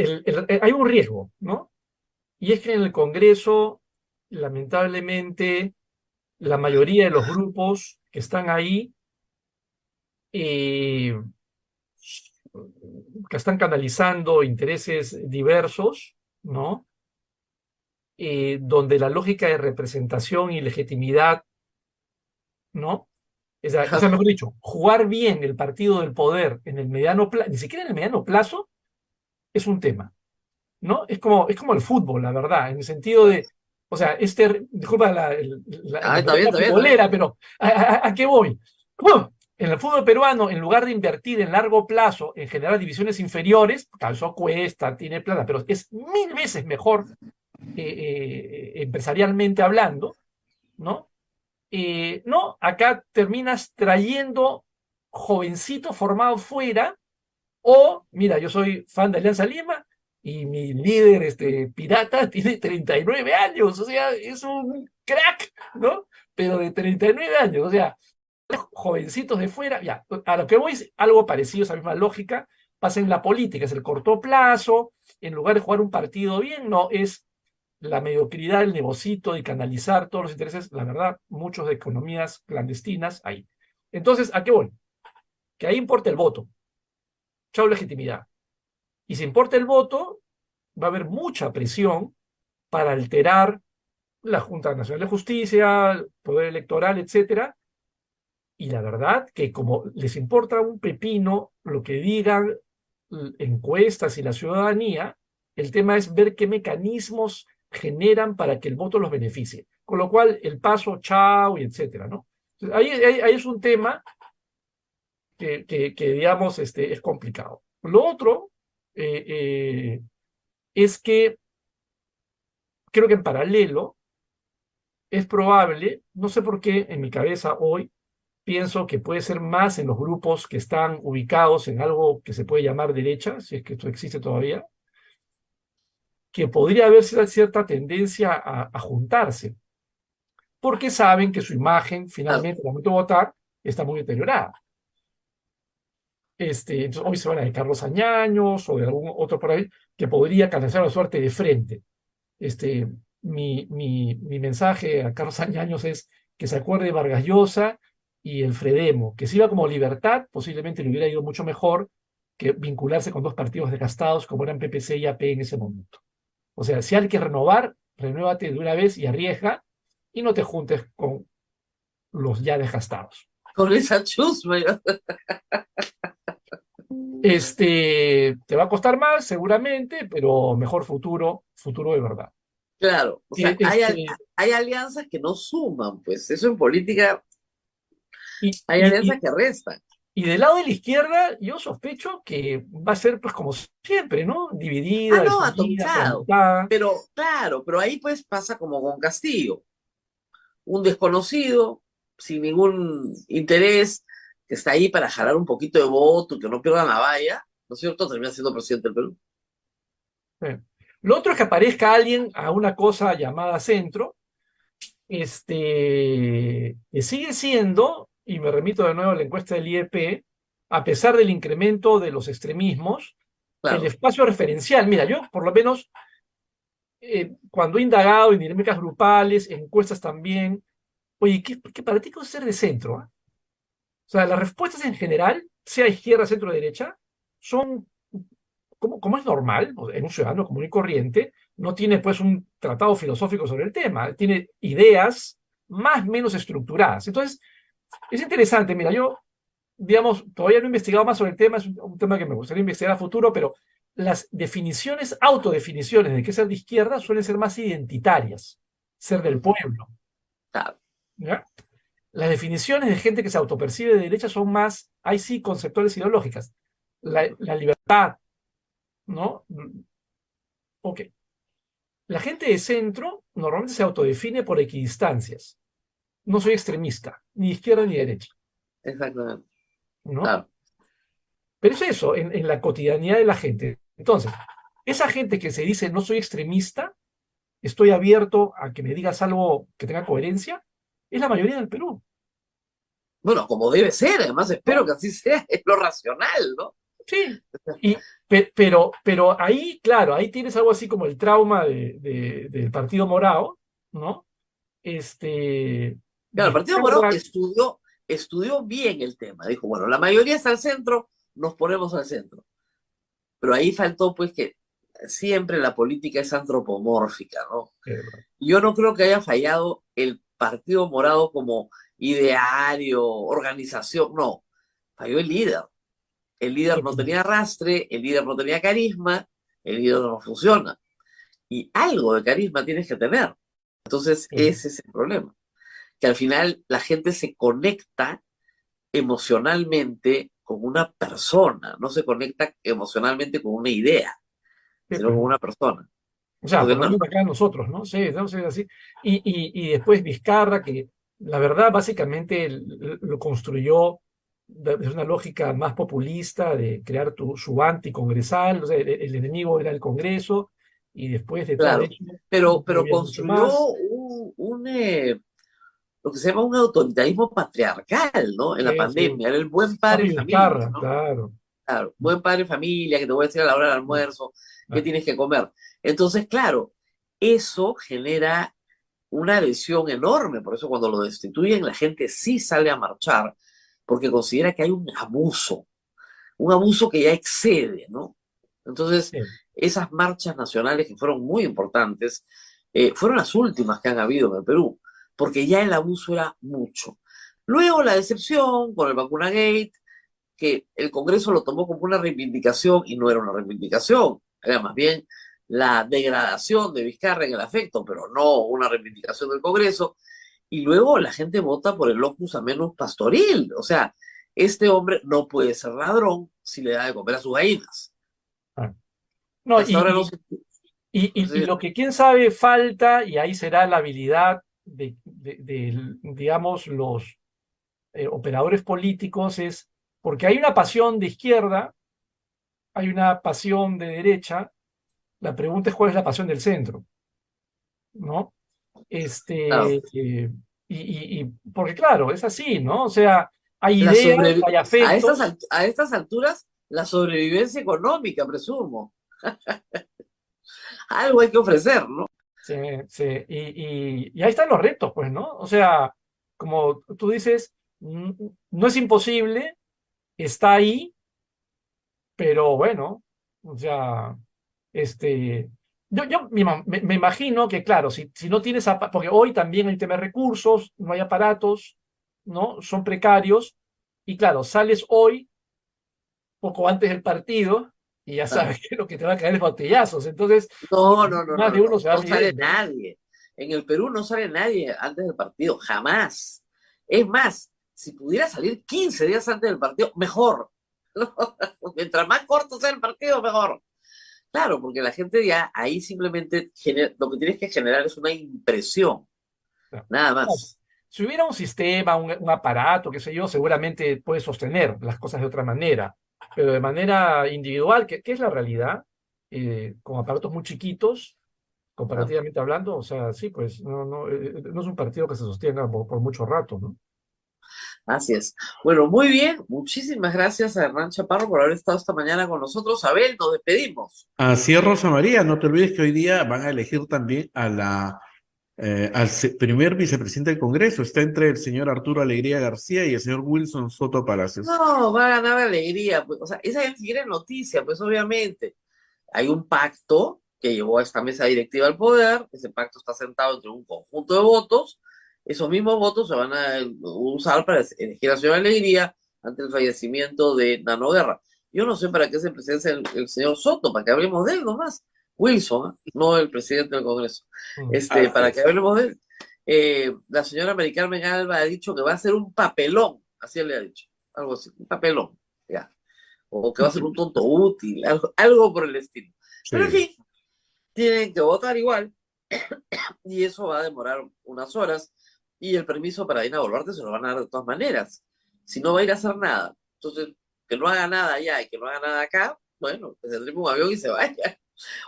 hay un riesgo, ¿no? Y es que en el Congreso, lamentablemente, la mayoría de los grupos que están ahí, eh, que están canalizando intereses diversos, ¿no? Donde la lógica de representación y legitimidad, ¿no? O sea, mejor dicho, jugar bien el partido del poder en el mediano plazo, ni siquiera en el mediano plazo, es un tema, ¿no? Es como el fútbol, la verdad, en el sentido de, o sea, disculpa Está bien, está bien. futbolera, pero ¿a qué voy? ¡Pum! En el fútbol peruano, en lugar de invertir en largo plazo en generar divisiones inferiores, claro, eso cuesta, tiene plata, pero es 1000 veces mejor empresarialmente hablando, ¿no? No, acá terminas trayendo jovencitos formados fuera, o, mira, yo soy fan de Alianza Lima y mi líder pirata tiene 39 años, o sea, es un crack, ¿no? Pero de 39 años, o sea, jovencitos de fuera, ya, a lo que voy es algo parecido, esa misma lógica, pasa en la política, es el corto plazo, en lugar de jugar un partido bien, no, es la mediocridad, el negocito de canalizar todos los intereses, la verdad, muchos de economías clandestinas ahí. Entonces, ¿a qué voy? Que ahí importa el voto. Chau legitimidad. Y si importa el voto, va a haber mucha presión para alterar la Junta Nacional de Justicia, el poder electoral, etcétera. Y la verdad que como les importa un pepino lo que digan encuestas y la ciudadanía, el tema es ver qué mecanismos generan para que el voto los beneficie. Con lo cual, el paso, chao, y etcétera, ¿no? Entonces, ahí es un tema que digamos, es complicado. Lo otro es que creo que en paralelo es probable, no sé por qué en mi cabeza hoy, pienso que puede ser más en los grupos que están ubicados en algo que se puede llamar derecha, si es que esto existe todavía, que podría haber cierta tendencia a juntarse, porque saben que su imagen, finalmente, al momento de votar, está muy deteriorada. Entonces, hoy se van a de Carlos Añaños o de algún otro por ahí que podría canalizar la suerte de frente. Mi mensaje a Carlos Añaños es que se acuerde de Vargas Llosa y el Fredemo, que si iba como Libertad, posiblemente le hubiera ido mucho mejor que vincularse con dos partidos desgastados como eran PPC y AP en ese momento. O sea, si hay que renovar, renuévate de una vez y arriesga, y no te juntes con los ya desgastados. Con esa chusma. Te va a costar más, seguramente, pero mejor futuro de verdad. Claro, o sea, hay alianzas que no suman, pues eso en política hay alianzas que restan. Y del lado de la izquierda, yo sospecho que va a ser, pues, como siempre, ¿no? Dividida, no, desunida, atomizado. Pero, claro, pero ahí pues pasa como con Castillo. Un desconocido, sin ningún interés, que está ahí para jalar un poquito de voto, que no pierdan la valla, ¿no es cierto? Termina siendo presidente del Perú. Sí. Lo otro es que aparezca alguien a una cosa llamada centro, que sigue siendo, y me remito de nuevo a la encuesta del IEP, a pesar del incremento de los extremismos, claro, el espacio referencial. Mira, yo por lo menos, cuando he indagado en dinámicas grupales, encuestas también, Oye, ¿qué para ti qué es ser de centro? ¿Ah? O sea, las respuestas en general, sea izquierda, centro, derecha, son como es normal, o en un ciudadano común y corriente, no tiene pues un tratado filosófico sobre el tema, tiene ideas más o menos estructuradas. Entonces, es interesante, mira, yo, digamos, todavía no he investigado más sobre el tema, es un tema que me gustaría investigar a futuro, pero las definiciones, autodefiniciones de qué es ser de izquierda suelen ser más identitarias, ser del pueblo, Claro, ¿ya? Las definiciones de gente que se autopercibe de derecha son más, ahí sí, conceptuales ideológicas. La libertad, ¿no? Ok. La gente de centro normalmente se autodefine por equidistancias. No soy extremista, ni izquierda ni derecha, exactamente. ¿no? Claro. Pero es eso, en la cotidianidad de la gente. Entonces, esa gente que se dice no soy extremista, estoy abierto a que me digas algo que tenga coherencia, es la mayoría del Perú, Bueno, como debe ser, además espero ¿no? que así sea, es lo racional, ¿no? Sí. Pero ahí, claro, ahí tienes algo así como el trauma del Partido Morado, ¿no? Claro, el Partido Morado Vizcarra, estudió bien el tema. Dijo, bueno, la mayoría está al centro, nos ponemos al centro. Pero ahí faltó, pues, que siempre la política es antropomórfica, ¿no? Yo no creo que haya fallado el Partido Morado como ideario, organización, no. Falló el líder. El líder no tenía arrastre, el líder no tenía carisma, el líder no funciona. Y algo de carisma tienes que tener. Entonces, ese es el problema. Que al final la gente se conecta emocionalmente con una persona, no se conecta emocionalmente con una idea, sino con una persona. o sea, Porque por lo no, menos acá nosotros, ¿no? Sí, entonces así. Y después Vizcarra, que la verdad básicamente lo construyó desde una lógica más populista de crear su anticongresal, o sea, el enemigo era el Congreso, y después detrás de claro, ello no pero había mucho construyó más. lo que se llama un autoritarismo patriarcal, ¿no? En la Sí, sí. pandemia, era el buen padre Papi de familia, Vizcarra, ¿no? claro. Claro, buen padre de familia, que te voy a decir a la hora del almuerzo, qué Ah, tienes que comer. Entonces, claro, eso genera una adhesión enorme, por eso cuando lo destituyen la gente sí sale a marchar, porque considera que hay un abuso que ya excede, ¿no? Entonces, sí. esas marchas nacionales que fueron muy importantes, fueron las últimas que han habido en el Perú, porque ya el abuso era mucho. Luego la decepción con el Vacunagate, que el Congreso lo tomó como una reivindicación y no era una reivindicación, era más bien la degradación de Vizcarra en el afecto, pero no una reivindicación del Congreso. Y luego la gente vota por el locus amenus pastoril, o sea, este hombre no puede ser ladrón si le da de comer a sus gallinas. Ah. No, Hasta ahora no se... no y se- lo que quién sabe falta, y ahí será la habilidad digamos, los operadores políticos, es porque hay una pasión de izquierda, hay una pasión de derecha, la pregunta es cuál es la pasión del centro, ¿no? claro, Porque claro, es así, ¿no? O sea, hay la ideas, sobrevi- hay afectos, a estas alturas, la sobrevivencia económica, presumo. Algo hay que ofrecer, ¿no? sí, sí, y ahí están los retos, pues, ¿no? O sea, como tú dices, no es imposible, está ahí, pero bueno, o sea, este, yo me imagino que, claro, si no tienes, porque hoy también hay tema de recursos, no hay aparatos, ¿no? Son precarios, y claro, sales hoy, poco antes del partido, y ya Claro. sabes que lo que te va a caer es botellazos, entonces, No, no, no, más no, de uno no, se va no sale midiendo, ¿no? nadie. En el Perú no sale nadie antes del partido, jamás. Es más, si pudiera salir 15 días antes del partido, mejor. Mientras más corto sea el partido, mejor. Claro, porque la gente ya ahí simplemente lo que tienes que generar es una impresión, Claro. nada Claro. más. Si hubiera un sistema, un aparato, qué sé yo, seguramente puede sostener las cosas de otra manera, pero de manera individual, que es la realidad, con aparatos muy chiquitos, ¿No? comparativamente hablando, o sea, sí, pues no es un partido que se sostenga por mucho rato, ¿no? Así es. Bueno, muy bien. Muchísimas gracias a Hernán Chaparro por haber estado esta mañana con nosotros. Abel, nos despedimos. Así es, Rosa María, no te olvides que hoy día van a elegir también a primer vicepresidente del Congreso. Está entre el señor Arturo Alegría García y el señor Wilson Soto Palacios. No, va a ganar Alegría, pues, o sea, esa ni siquiera es noticia, pues obviamente. Hay un pacto que llevó a esta mesa directiva al poder, ese pacto está sentado entre un conjunto de votos, esos mismos votos se van a usar para elegir a la señora Alegría ante el fallecimiento de Nano Guerra. Yo no sé para qué se presenta el señor Soto, para que hablemos de él nomás. Wilson, no el presidente del Congreso. Para que hablemos de él. La señora Mari Carmen Alba ha dicho que va a ser un papelón, así le ha dicho, algo así, un papelón, ya. O que va a ser un tonto útil, algo por el estilo. Sí. Pero en fin, tienen que votar igual, y eso va a demorar unas horas, y el permiso para Dina Boluarte se lo van a dar de todas maneras. Si no va a ir a hacer nada, entonces, que no haga nada allá y que no haga nada acá, bueno, que se trepe un avión y se vaya.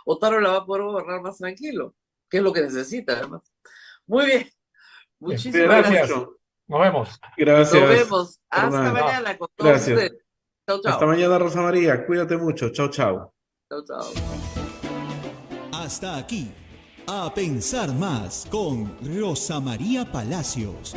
Otaro la va a poder gobernar más tranquilo, que es lo que necesita, además. Muy bien. Muchísimas Gracias. gracias. Nos vemos. Gracias. Nos vemos. Hasta Hernán. mañana con todos Gracias. ustedes. Chau, chau. Hasta mañana, Rosa María. Cuídate mucho. Chao, chao. Chau, chau. Hasta aquí, A Pensar Más con Rosa María Palacios.